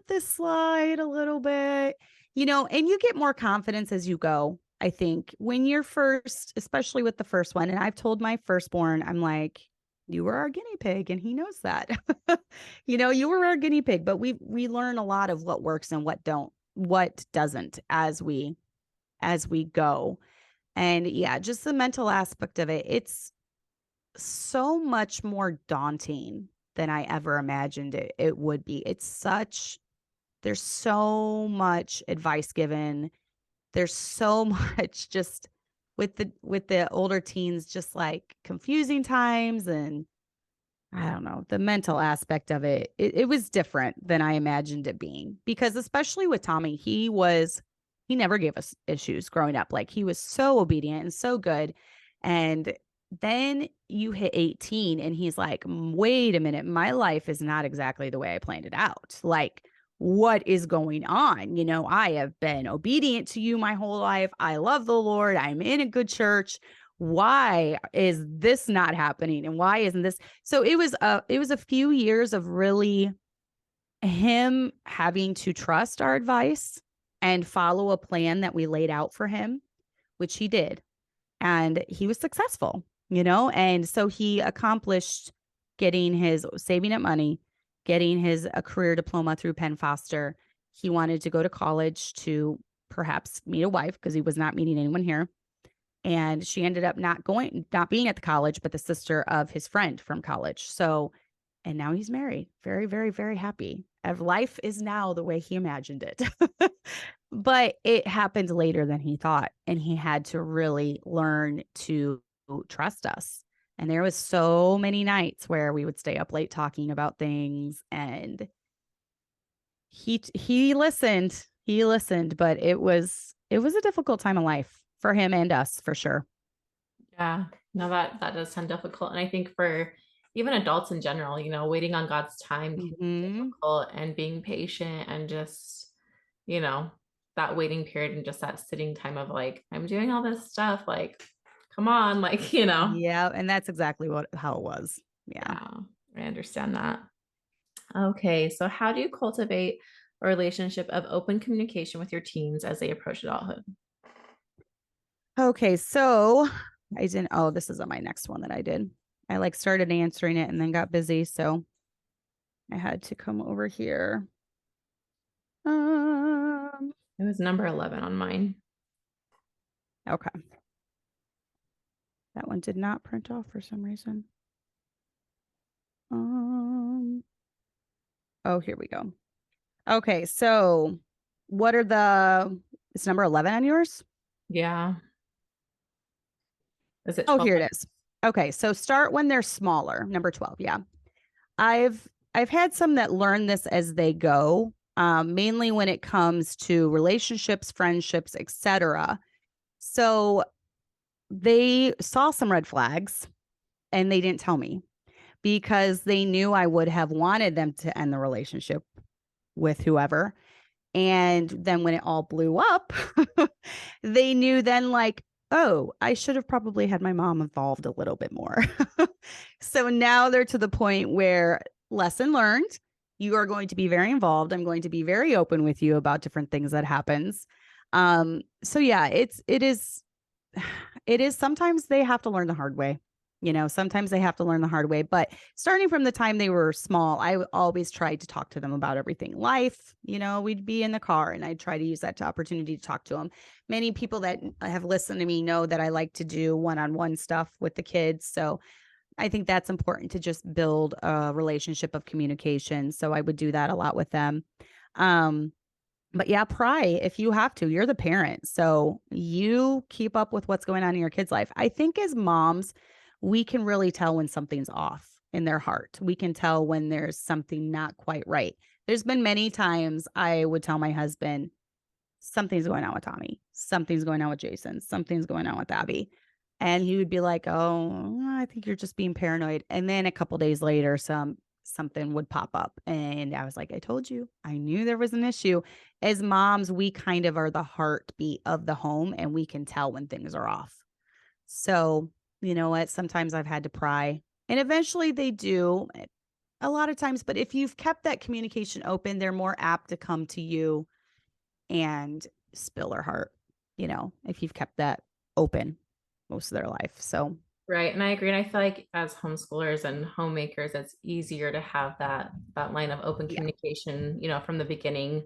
this slide a little bit? And you get more confidence as you go. I think when you're first, especially with the first one, and I've told my firstborn, I'm like, you were our guinea pig, and he knows that. You were our guinea pig, but we learn a lot of what works and what doesn't as we go. And yeah, just the mental aspect of it. It's so much more daunting than I ever imagined it would be. There's so much advice given. There's so much just with the older teens, just like confusing times. And I don't know, the mental aspect of it was different than I imagined it being. Because especially with Tommy, he never gave us issues growing up. Like he was so obedient and so good. And then you hit 18 and he's like, wait a minute, my life is not exactly the way I planned it out. Like, what is going on? I have been obedient to you my whole life. I love the Lord. I'm in a good church. Why is this not happening? And why isn't this? So it was a few years of really him having to trust our advice and follow a plan that we laid out for him, which he did. And he was successful. And so he accomplished getting his saving up money, getting his a career diploma through Penn Foster. He wanted to go to college to perhaps meet a wife because he was not meeting anyone here. And she ended up not being at the college, but the sister of his friend from college. So, and now he's married. Very, very, very happy. Life is now the way he imagined it. But it happened later than he thought. And he had to really learn to trust us. And there was so many nights where we would stay up late talking about things, and he listened. He listened, but it was a difficult time of life for him and us, for sure. Yeah, no, that does sound difficult. And I think for even adults in general, waiting on God's time can be Mhm. difficult, and being patient and just, you know, that waiting period and just that sitting time of like, I'm doing all this stuff, like, come on, like, Yeah, and that's exactly how it was. Yeah. Yeah, I understand that. Okay, so how do you cultivate a relationship of open communication with your teens as they approach adulthood? Okay, so I didn't this is on my next one that I did. I like started answering it and then got busy, so I had to come over here. Um, It was number 11 on mine. okay. That one did not print off for some reason. Um, oh, here we go. Okay, so what are it's number 11 on yours? Yeah. Is it Oh, 12? here it is. Okay, so start when they're smaller, number 12. Yeah. I've had some that learn this as they go, mainly when it comes to relationships, friendships, etc. So they saw some red flags and they didn't tell me because they knew I would have wanted them to end the relationship with whoever. And then when it all blew up, they knew then, like, oh, I should have probably had my mom involved a little bit more. So now they're to the point where, lesson learned, you are going to be very involved. I'm going to be very open with you about different things that happens. So yeah, it is sometimes they have to learn the hard way. Sometimes they have to learn the hard way. But starting from the time they were small, I always tried to talk to them about everything life. We'd be in the car and I'd try to use that opportunity to talk to them. Many people that have listened to me know that I like to do one-on-one stuff with the kids. So I think that's important to just build a relationship of communication. So I would do that a lot with them. Um, but yeah, pry if you have to. You're the parent. So you keep up with what's going on in your kid's life. I think as moms, we can really tell when something's off in their heart. We can tell when there's something not quite right. There's been many times I would tell my husband, something's going on with Tommy. Something's going on with Jason. Something's going on with Abby. And he would be like, "Oh, I think you're just being paranoid." And then a couple days later, something would pop up. And I was like, "I told you. I knew there was an issue." As moms, we kind of are the heartbeat of the home and we can tell when things are off. So, you know what? Sometimes I've had to pry. And eventually they do a lot of times, but if you've kept that communication open, they're more apt to come to you and spill their heart, if you've kept that open most of their life. So, Right. And I agree. And I feel like as homeschoolers and homemakers, it's easier to have that line of open yeah. communication, from the beginning.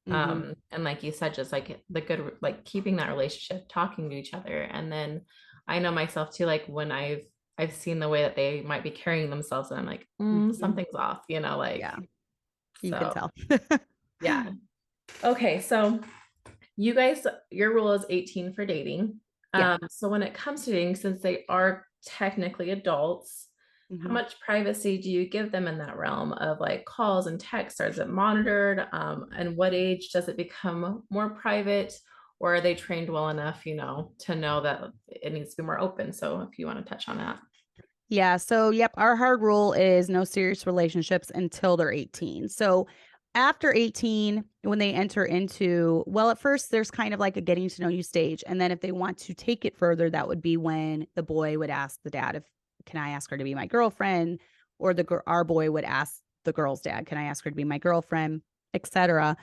Hmm. And like you said, just like the good, like keeping that relationship, talking to each other. And then I know myself too, like when I've seen the way that they might be carrying themselves, and I'm like, Hmm. something's off, like, Yeah, you can so tell. yeah. Okay. So you guys, your rule is 18 for dating. Yeah. So when it comes to dating, since they are technically adults, how Hmm. much privacy do you give them in that realm of like calls and texts? Or is it monitored? And what age does it become more private? Or are they trained well enough, to know that it needs to be more open? So if you want to touch on that. Yeah. So, yep, our hard rule is no serious relationships until they're 18. So, after 18, when they enter into, well, at first there's kind of like a getting to know you stage. And then if they want to take it further, that would be when the boy would ask the dad, can I ask her to be my girlfriend? Or our boy would ask the girl's dad, can I ask her to be my girlfriend, etc.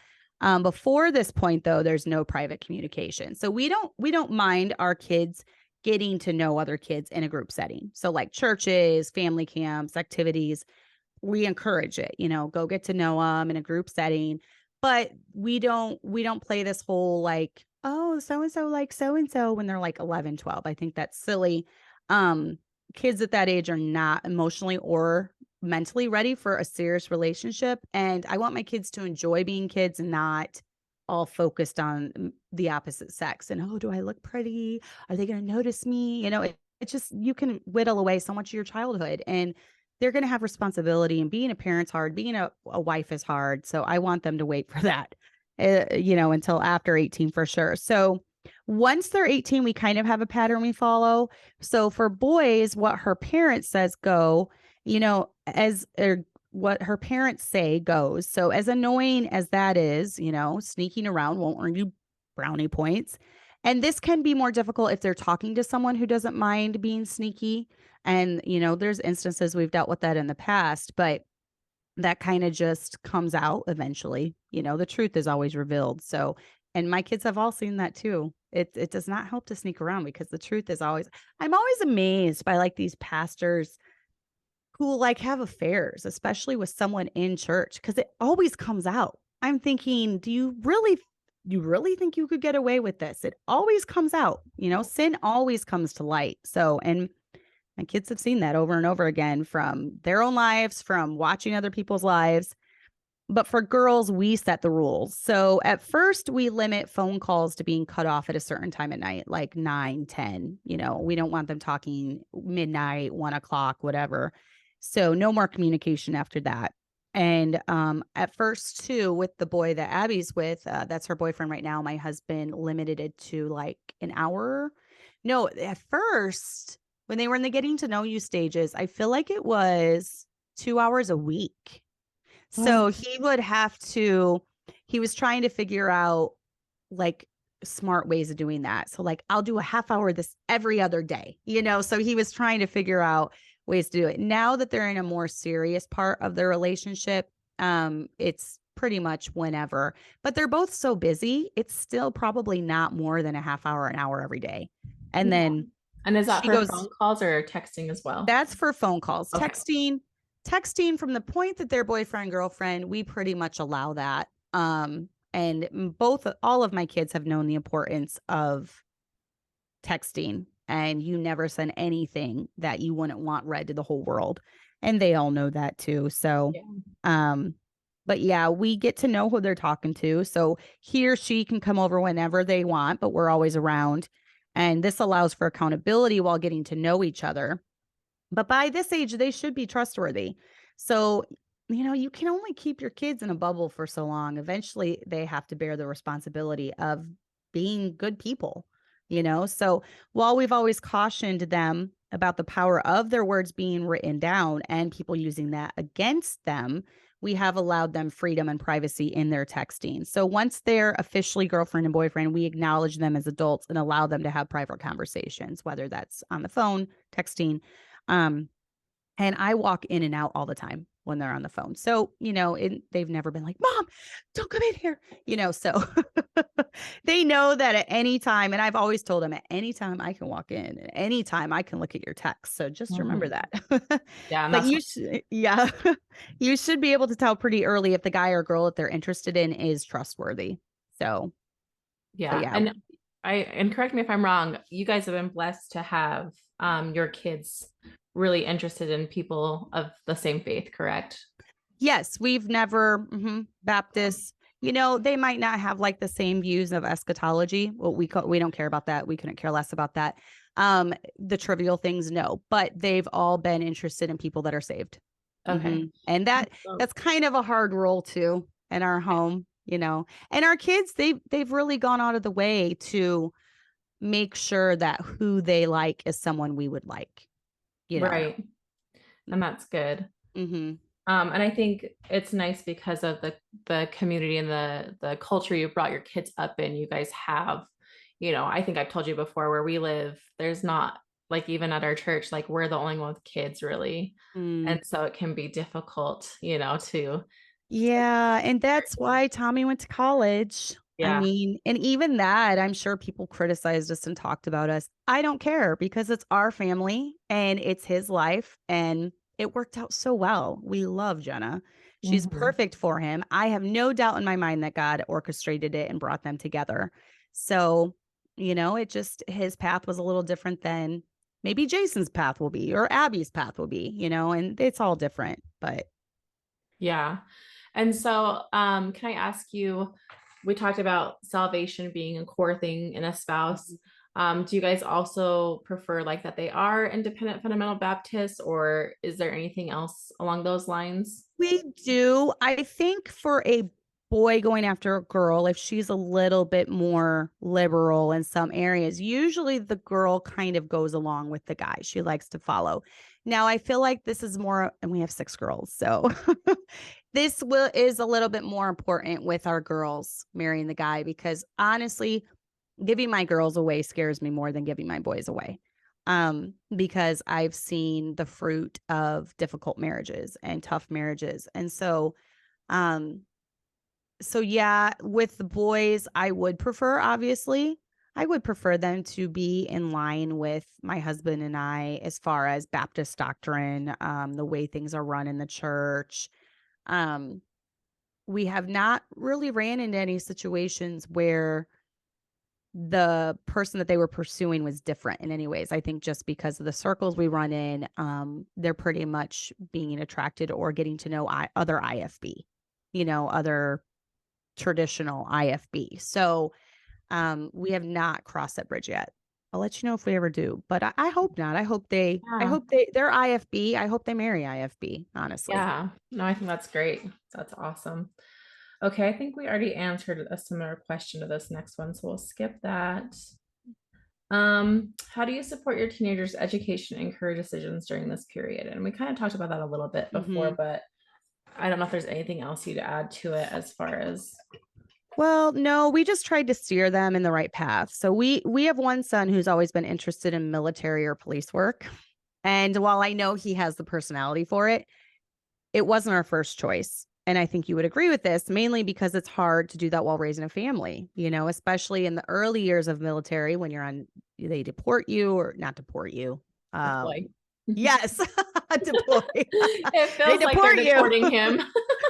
Before this point, though, there's no private communication. So we don't mind our kids getting to know other kids in a group setting. So like churches, family camps, activities, we encourage it, go get to know them in a group setting. But we don't play this whole like oh, so and so like so and so when they're like 11, 12. I think that's silly. Um, Kids at that age are not emotionally or mentally ready for a serious relationship. And I want my kids to enjoy being kids and not all focused on the opposite sex. And oh, do I look pretty? Are they going to notice me? It's just you can whittle away so much of your childhood, and they're going to have responsibility. And being a parent's hard. Being a wife is hard. So I want them to wait for that until after 18 for sure. So once they're 18, we kind of have a pattern we follow. So for boys, what her parents says go, as or what her parents say goes. So as annoying as that is, sneaking around won't earn you brownie points. And this can be more difficult if they're talking to someone who doesn't mind being sneaky. And, there's instances we've dealt with that in the past, but that kind of just comes out eventually. The truth is always revealed. So, and my kids have all seen that too. It does not help to sneak around because the truth is always, I'm always amazed by like these pastors who like have affairs, especially with someone in church, because it always comes out. I'm thinking, do you really think you could get away with this? It always comes out, sin always comes to light. So, and my kids have seen that over and over again from their own lives, from watching other people's lives. But for girls, we set the rules. So at first, we limit phone calls to being cut off at a certain time at night, like 9, 10. We don't want them talking midnight, 1 o'clock, whatever. So no more communication after that. And at first, too, with the boy that Abby's with, that's her boyfriend right now. My husband limited it to like an hour. No, at first, when they were in the getting to know you stages, I feel like it was 2 hours a week. Oh, So he was trying to figure out like smart ways of doing that. So like I'll do a half hour this every other day, so he was trying to figure out ways to do it. Now that they're in a more serious part of their relationship, it's pretty much whenever, but they're both so busy. It's still probably not more than a half hour, an hour every day. And yeah. then And is that she for goes, phone calls or texting as well? that's for phone calls. Okay. Texting from the point that they're boyfriend, girlfriend, we pretty much allow that. And all of my kids have known the importance of texting, and you never send anything that you wouldn't want read to the whole world. And they all know that too. So, Yeah. um, but yeah, we get to know who they're talking to. So he or she can come over whenever they want, but we're always around. And this allows for accountability while getting to know each other. But by this age, they should be trustworthy. So, you can only keep your kids in a bubble for so long. Eventually, they have to bear the responsibility of being good people, So, while we've always cautioned them about the power of their words being written down and people using that against them, we have allowed them freedom and privacy in their texting. So, once they're officially girlfriend and boyfriend, we acknowledge them as adults and allow them to have private conversations, whether that's on the phone, texting, um, and I walk in and out all the time when they're on the phone. So, they've never been like, Mom, don't come in here, so they know that at any time. And I've always told them at any time I can walk in, at any time I can look at your text. So just remember Mhm. that. Yeah. And But that's you should, yeah, you should be able to tell pretty early if the guy or girl that they're interested in is trustworthy. So Yeah. yeah. And correct me if I'm wrong, you guys have been blessed to have your kids really interested in people of the same faith, correct? Yes, we've never Baptists. They might not have like the same views of eschatology. Well, we don't care about that. We couldn't care less about that. The trivial things, no, but they've all been interested in people that are saved. Okay. And So, that's kind of a hard role too in our home. And our kids, they've really gone out of the way to make sure that who they like is someone we would like. You know. right. And that's good. Mm-hmm. And I think it's nice because of the community and the culture you brought your kids up in. You guys have, I think I've told you before where we live, there's not like even at our church, like we're the only one with kids really. Mm. And so it can be difficult, to Yeah, and that's why Tommy went to college. I yeah. mean, and even that, I'm sure people criticized us and talked about us. I don't care because it's our family and it's his life and it worked out so well. We love Jenna. She's Mhm. perfect for him. I have no doubt in my mind that God orchestrated it and brought them together. So, his path was a little different than maybe Jason's path will be or Abby's path will be, and it's all different. But Yeah. And so, can I ask you, we talked about salvation being a core thing in a spouse. Do you guys also prefer like that they are independent fundamental Baptists, or is there anything else along those lines? we do. I think for a boy going after a girl, if she's a little bit more liberal in some areas, usually the girl kind of goes along with the guy. She likes to follow. Now, I feel like this is more, and we have 6 girls, so is a little bit more important with our girls marrying the guy because honestly, giving my girls away scares me more than giving my boys away. Because I've seen the fruit of difficult marriages and tough marriages. And um, so yeah, with the boys, I would prefer them to be in line with my husband and I as far as Baptist doctrine, the way things are run in the church. Um, we have not really ran into any situations where the person that they were pursuing was different in any ways. I think just because of the circles we run in, they're pretty much being attracted or getting to know other IFB, other traditional IFB. So we have not crossed that bridge yet. I'll let you know if we ever do, but I hope not. Yeah. They're IFB. I hope they marry IFB, honestly. Yeah. No, I think that's great. That's awesome. Okay, I think we already answered a similar question to this next one, so we'll skip that. How do you support your teenagers' education and career decisions during this period? And we kind of talked about that a little bit before, Mhm. but I don't know if there's anything else you'd add to it as far as Well, no, we just tried to steer them in the right path. So we have one son who's always been interested in military or police work. And while I know he has the personality for it, it wasn't our first choice. And I think you would agree with this, mainly because it's hard to do that while raising a family, especially in the early years of military when they deport you or not deport you. deploy? Yes, deploy. It They feels like they're deport you. deporting him.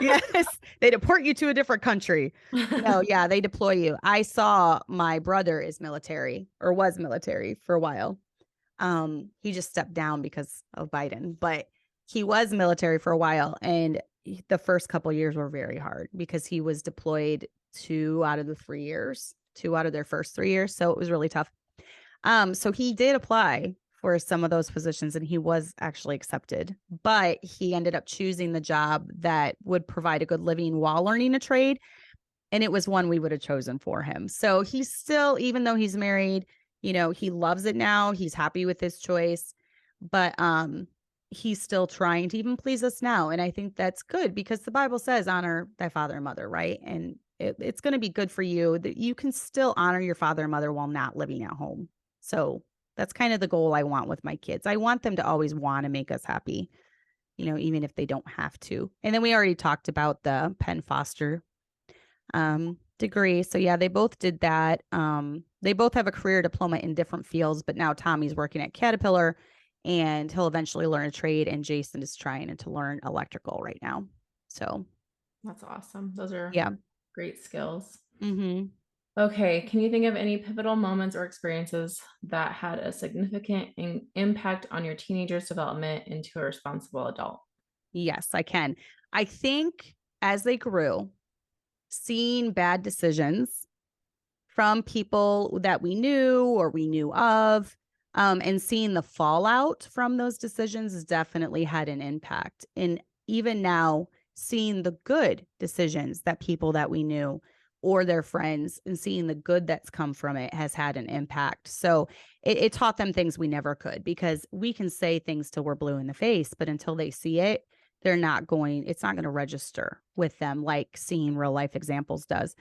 Yes, they deport you to a different country. No, yeah, they deploy you. I saw my brother is military or was military for a while. He just stepped down because of Biden, but he was military for a while. And the first couple years were very hard because he was deployed 2 out of their 3 years, 2 out of their first 3 years. So it was really tough. So he did apply for some of those positions and he was actually accepted, but he ended up choosing the job that would provide a good living while learning a trade. And it was one we would have chosen for him. So he's still, even though he's married, he loves it now. He's happy with his choice, but he's still trying to even please us now. And I think that's good because the Bible says honor thy father and mother, right? And it's going to be good for you that you can still honor your father and mother while not living at home. So that's kind of the goal I want with my kids. I want them to always want to make us happy, even if they don't have to. And then we already talked about the Penn Foster degree. So yeah, they both did that. They both have a career diploma in different fields, but now Tommy's working at Caterpillar and he'll eventually learn a trade. And Jason is trying to learn electrical right now. So That's awesome. Those are yeah. great skills. Mm-hmm. Okay, can you think of any pivotal moments or experiences that had a significant impact on your teenager's development into a responsible adult? Yes, I can. I think as they grew, seeing bad decisions from people that we knew or we knew of, and seeing the fallout from those decisions has definitely had an impact. And even now, seeing the good decisions that people that we knew or their friends and seeing the good that's come from it has had an impact. So it taught them things we never could because we can say things till we're blue in the face, but until they see it, it's not going to register with them like seeing real life examples does.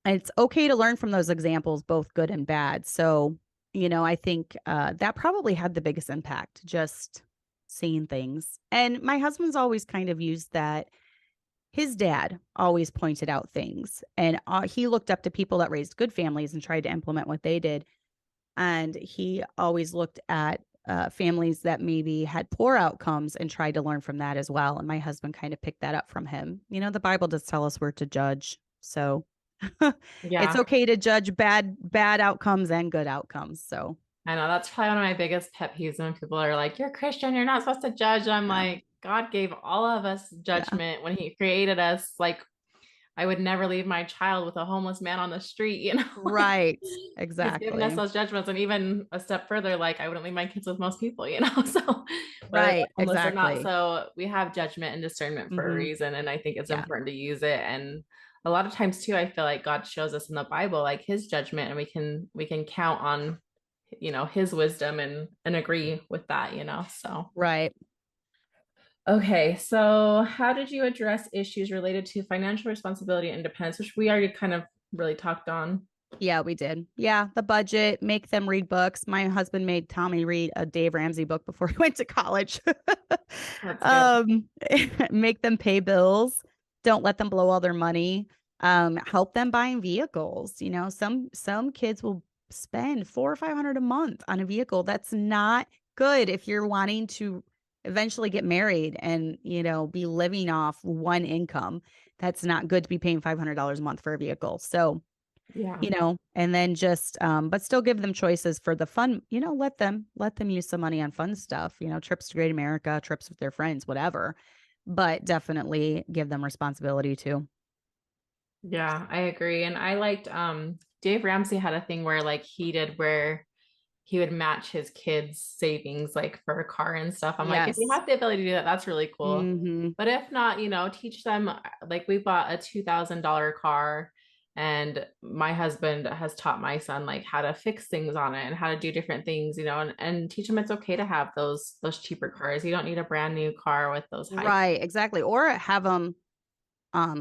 And it's okay to learn from those examples, both good and bad. So, I think that probably had the biggest impact, just seeing things. And my husband's always kind of used that. His dad always pointed out things, and he looked up to people that raised good families and tried to implement what they did. And he always looked at families that maybe had poor outcomes and tried to learn from that as well. And my husband kind of picked that up from him. The Bible does tell us we're to judge. So It's Yeah. okay to judge bad outcomes and good outcomes. So, I know that's probably one of my biggest pet peeves when people are like, "You're Christian, you're not supposed to judge." And I'm yeah. like, God gave all of us Yeah. judgment when He created us. Like, I would never leave my child with a homeless man on the street, you know? Like, Right. He's given us Exactly. those judgments. And even a step further, like, I wouldn't leave my kids with most people, you know? So, whether they're Right. homeless or not. Exactly. So, we have judgment and discernment for a Hmm. reason. And I think it's Yeah. important to use it. And a lot of times too, I feel like God shows us in the Bible like His judgment, and we can count on His wisdom and agree with that, so Right. okay. So how did you address issues related to financial responsibility and independence, which we already kind of really talked on? Yeah, we did. Yeah, the budget, make them read books. My husband made Tommy read a Dave Ramsey book before he went to college. That's good. um, make them pay bills. Don't let them blow all their money. Help them buying vehicles. Some kids will spend 400 or 500 a month on a vehicle. That's not good if you're wanting to eventually get married and be living off one income. That's not good to be paying $500 a month for a vehicle. So Yeah. and then just but still give them choices for the fun, let them use some money on fun stuff, trips to Great America, trips with their friends, whatever. But definitely give them responsibility too. Yeah, I agree. And I liked Dave Ramsey had a thing where like he did where he would match his kids' savings like for a car and stuff. I'm like, if you Yes. have the ability to do that, that's really cool. Hmm. But if not, teach them. Like we bought a $2,000 car, and my husband has taught my son like how to fix things on it and how to do different things, and teach them it's okay to have those cheaper cars. You don't need a brand new car with those high. Right, exactly. Or have them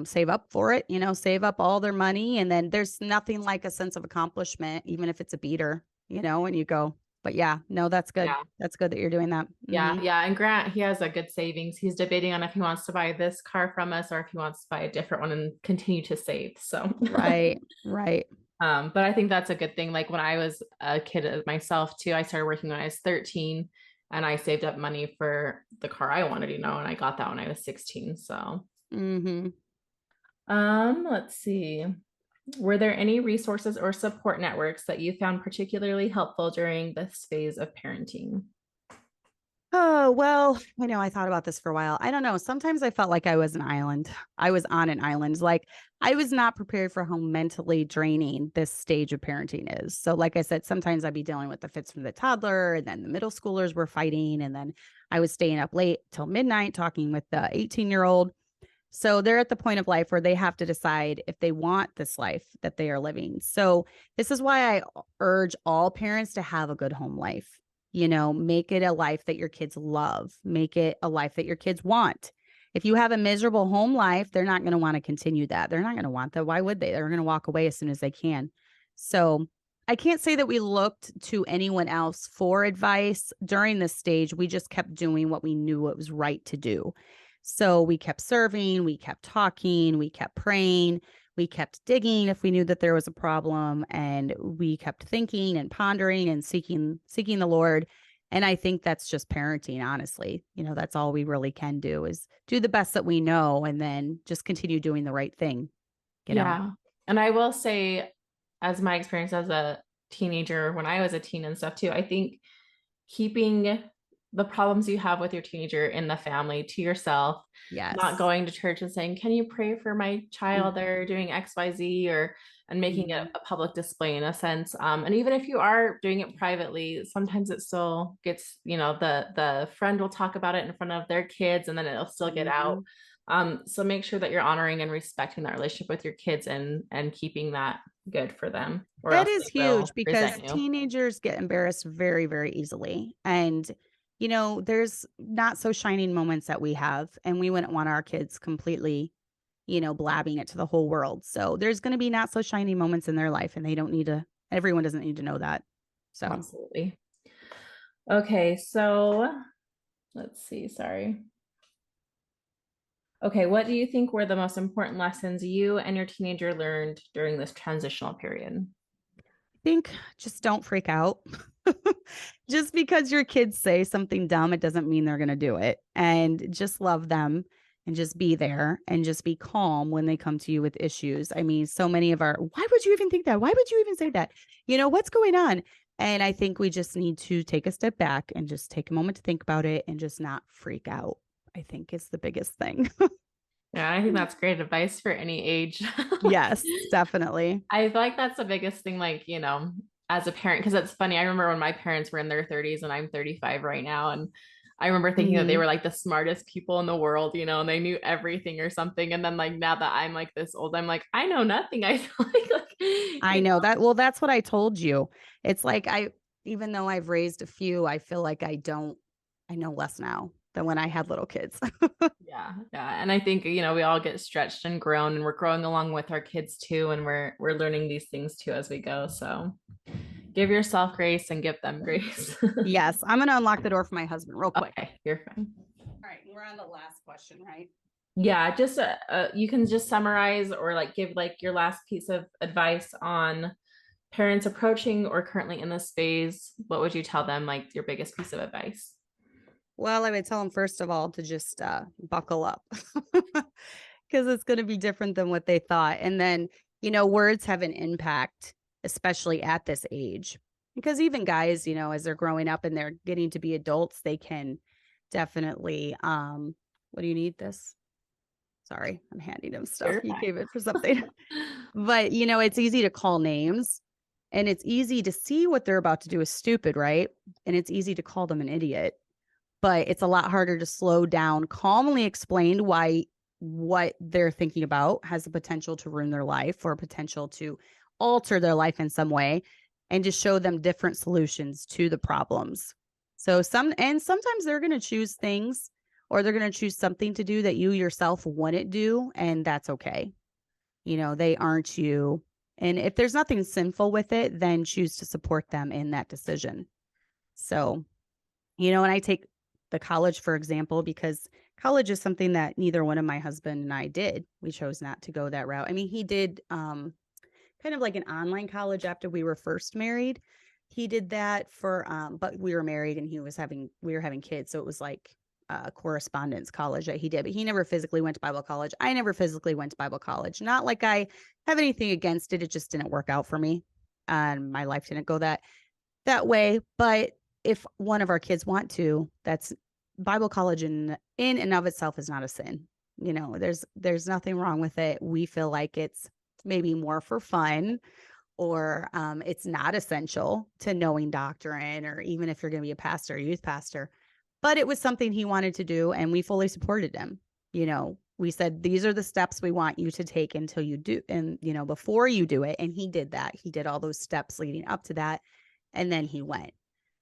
save up for it, save up all their money, and then there's nothing like a sense of accomplishment, even if it's a beater, when you go. But yeah, no, that's good. Yeah. That's good that you're doing that. Yeah, Hmm. yeah. And Grant, he has a good savings. He's debating on if he wants to buy this car from us or if he wants to buy a different one and continue to save. So, Right, right. but I think that's a good thing. Like when I was a kid myself too, I started working when I was 13 and I saved up money for the car I wanted, and I got that when I was 16. So, Hmm. let's see. Were there any resources or support networks that you found particularly helpful during this phase of parenting? Oh, well, I thought about this for a while. I don't know. Sometimes I felt like I was an island. I was on an island. Like I was not prepared for how mentally draining this stage of parenting is. So, like I said, sometimes I'd be dealing with the fits from the toddler, and then the middle schoolers were fighting. And then I was staying up late till midnight talking with the 18-year-old. So they're at the point of life where they have to decide if they want this life that they are living. So this is why I urge all parents to have a good home life. Make it a life that your kids love, make it a life that your kids want. If you have a miserable home life, they're not going to want to continue that. They're not going to want that. Why would they? They're going to walk away as soon as they can. So I can't say that we looked to anyone else for advice during this stage. We just kept doing what we knew it was right to do. So we kept serving, we kept talking, we kept praying, we kept digging if we knew that there was a problem, and we kept thinking and pondering and seeking the Lord. And I think that's just parenting, honestly. That's all we really can do is do the best that we know and then just continue doing the right thing, you know. Yeah. And I will say, as my experience as a teenager, when I was a teen and stuff too, I think keeping the problems you have with your teenager in the family to yourself, not Yes. going to church and saying, "Can you pray for my child? They're doing XYZ," or and making it Mm-hmm. a public display in a sense. And even if you are doing it privately, sometimes it still gets, the friend will talk about it in front of their kids and then it'll still get out. Mm-hmm. So make sure that you're honoring and respecting that relationship with your kids and keeping that good for them, or That else is they will huge because resent you. teenagers get embarrassed very, very easily. And, there's not so shining moments that we have, and we wouldn't want our kids completely, blabbing it to the whole world. So there's going to be not so shiny moments in their life, and everyone doesn't need to know that. So Absolutely. Okay, so let's see. Sorry. Okay, what do you think were the most important lessons you and your teenager learned during this transitional period? I think just don't freak out. Just because your kids say something dumb, it doesn't mean they're going to do it. And just love them. and just be there and just be calm when they come to you with issues. I mean, so many of our, why would you even think that? Why would you even say that? What's going on? And I think we just need to take a step back and just take a moment to think about it and just not freak out. I think is the biggest thing. Yeah, I think that's great advice for any age. Yes, definitely. I feel like that's the biggest thing, as a parent, because it's funny. I remember when my parents were in their 30s and I'm 35 right now. And I remember thinking that they Mhm. were like the smartest people in the world, and they knew everything or something. And then like now that I'm like this old, I'm like, I know nothing. I feel like, I know that. Well, that's what I told you. It's like even though I've raised a few, I feel like I know less now than when I had little kids. yeah, yeah. And I think, we all get stretched and grown and we're growing along with our kids too. And we're learning these things too as we go. So give yourself grace and give them grace. Yes, I'm going to unlock the door for my husband real quick. Okay, you're fine. All right, we're on the last question, right? Yeah, just you can just summarize or like give like your last piece of advice on parents approaching or currently in this phase. What would you tell them, like your biggest piece of advice? Well, I would tell them first of all to just buckle up because it's going to be different than what they thought. And then, words have an impact, especially at this age. Because even guys, as they're growing up and they're getting to be adults, they can definitely what do you need this? Sorry, I'm handing him stuff. You're He fine. came in for something. But, it's easy to call names and it's easy to see what they're about to do is stupid, right? And it's easy to call them an idiot, but it's a lot harder to slow down, calmly explain why what they're thinking about has the potential to ruin their life or potential to alter their life in some way and just show them different solutions to the problems. So sometimes they're going to choose things or they're going to choose something to do that you yourself wouldn't do and that's okay. They aren't you. And if there's nothing sinful with it, then choose to support them in that decision. So, and I take the college, for example, because college is something that neither one of my husband and I did. We chose not to go that route. I mean, he did kind of like an online college after we were first married. He did that but we were married and we were having kids. So it was like correspondence college that he did, but he never physically went to Bible college. I never physically went to Bible college. Not like I have anything against it. It just didn't work out for me. And my life didn't go that way. But if one of our kids want to, that's Bible college in and of itself is not a sin. There's nothing wrong with it. We feel like it's maybe more for fun or it's not essential to knowing doctrine or even if you're going to be a pastor, youth pastor. But it was something he wanted to do and we fully supported him. We said, these are the steps we want you to take until you do. And, before you do it. And he did that. He did all those steps leading up to that. And then he went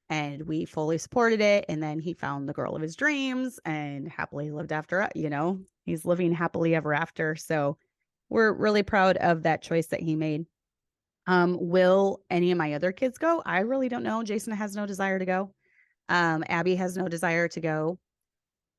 and we fully supported it. And then he found the girl of his dreams and happily lived after, he's living happily ever after. So we're really proud of that choice that he made. Will any of my other kids go? I really don't know. Jason has no desire to go. Abby has no desire to go.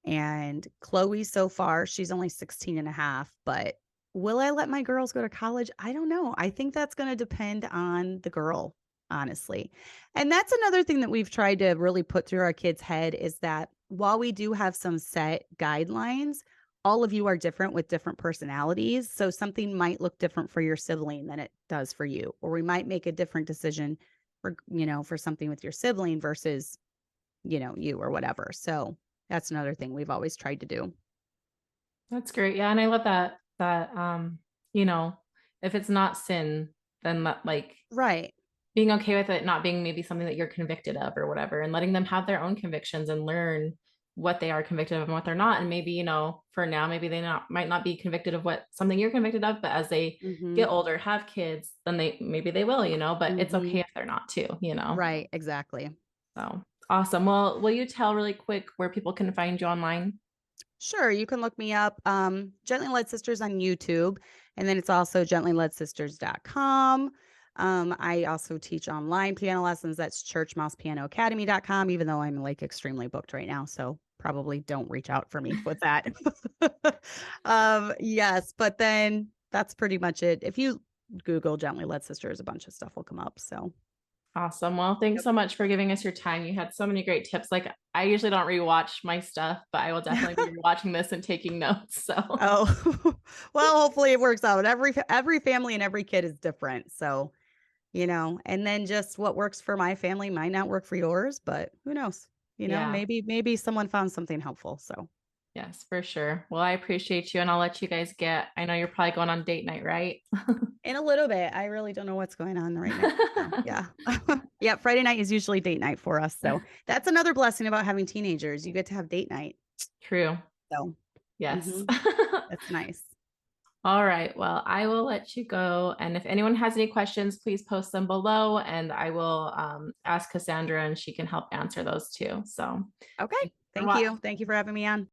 And Chloe, so far, she's only 16 and a half, but will I let my girls go to college? I don't know. I think that's going to depend on the girl, honestly. And that's another thing that we've tried to really put through our kids' head is that while we do have some set guidelines, all of you are different with different personalities. So something might look different for your sibling than it does for you, or we might make a different decision for something with your sibling versus, you or whatever. So that's another thing we've always tried to do. That's great. Yeah, and I love that you know, if it's not sin, then like Right. being okay with it not being maybe something that you're convicted of or whatever, and letting them have their own convictions and learn what they are convicted of and what they're not. And maybe, for now, maybe they might not be convicted of what something you're convicted of, but as they Mm-hmm. get older, have kids, then maybe they will, but it's okay Mm-hmm. if they're not too. Right. Exactly. So awesome. Well, will you tell really quick where people can find you online? Sure. You can look me up, Gently Led Sisters on YouTube. And then it's also gentlyledsisters.com. I also teach online piano lessons. That's churchmousepianoacademy.com, even though I'm like extremely booked right now. So probably don't reach out for me with that. Yes, but then that's pretty much it. If you Google Gently Led Sisters, a bunch of stuff will come up. So Awesome. Well, thanks Yep. so much for giving us your time. You had so many great tips. Like, I usually don't rewatch my stuff, but I will definitely be watching this and taking notes. So, Oh, well, hopefully it works out. Every family and every kid is different. So, and then just what works for my family might not work for yours, but who knows? yeah, Maybe someone found something helpful. So, yes, for sure. Well, I appreciate you, and I'll let you guys get. I know you're probably going on date night, right? in a little bit, I really don't know what's going on right now. So, yeah. Yeah, Friday night is usually date night for us. So, that's another blessing about having teenagers. You get to have date night. True. So, Yes. mhm, that's nice. All right. Well, I will let you go. And if anyone has any questions, please post them below and I will ask Cassandra and she can help answer those too. So Okay. thanks for Thank you. watching. Thank you for having me on.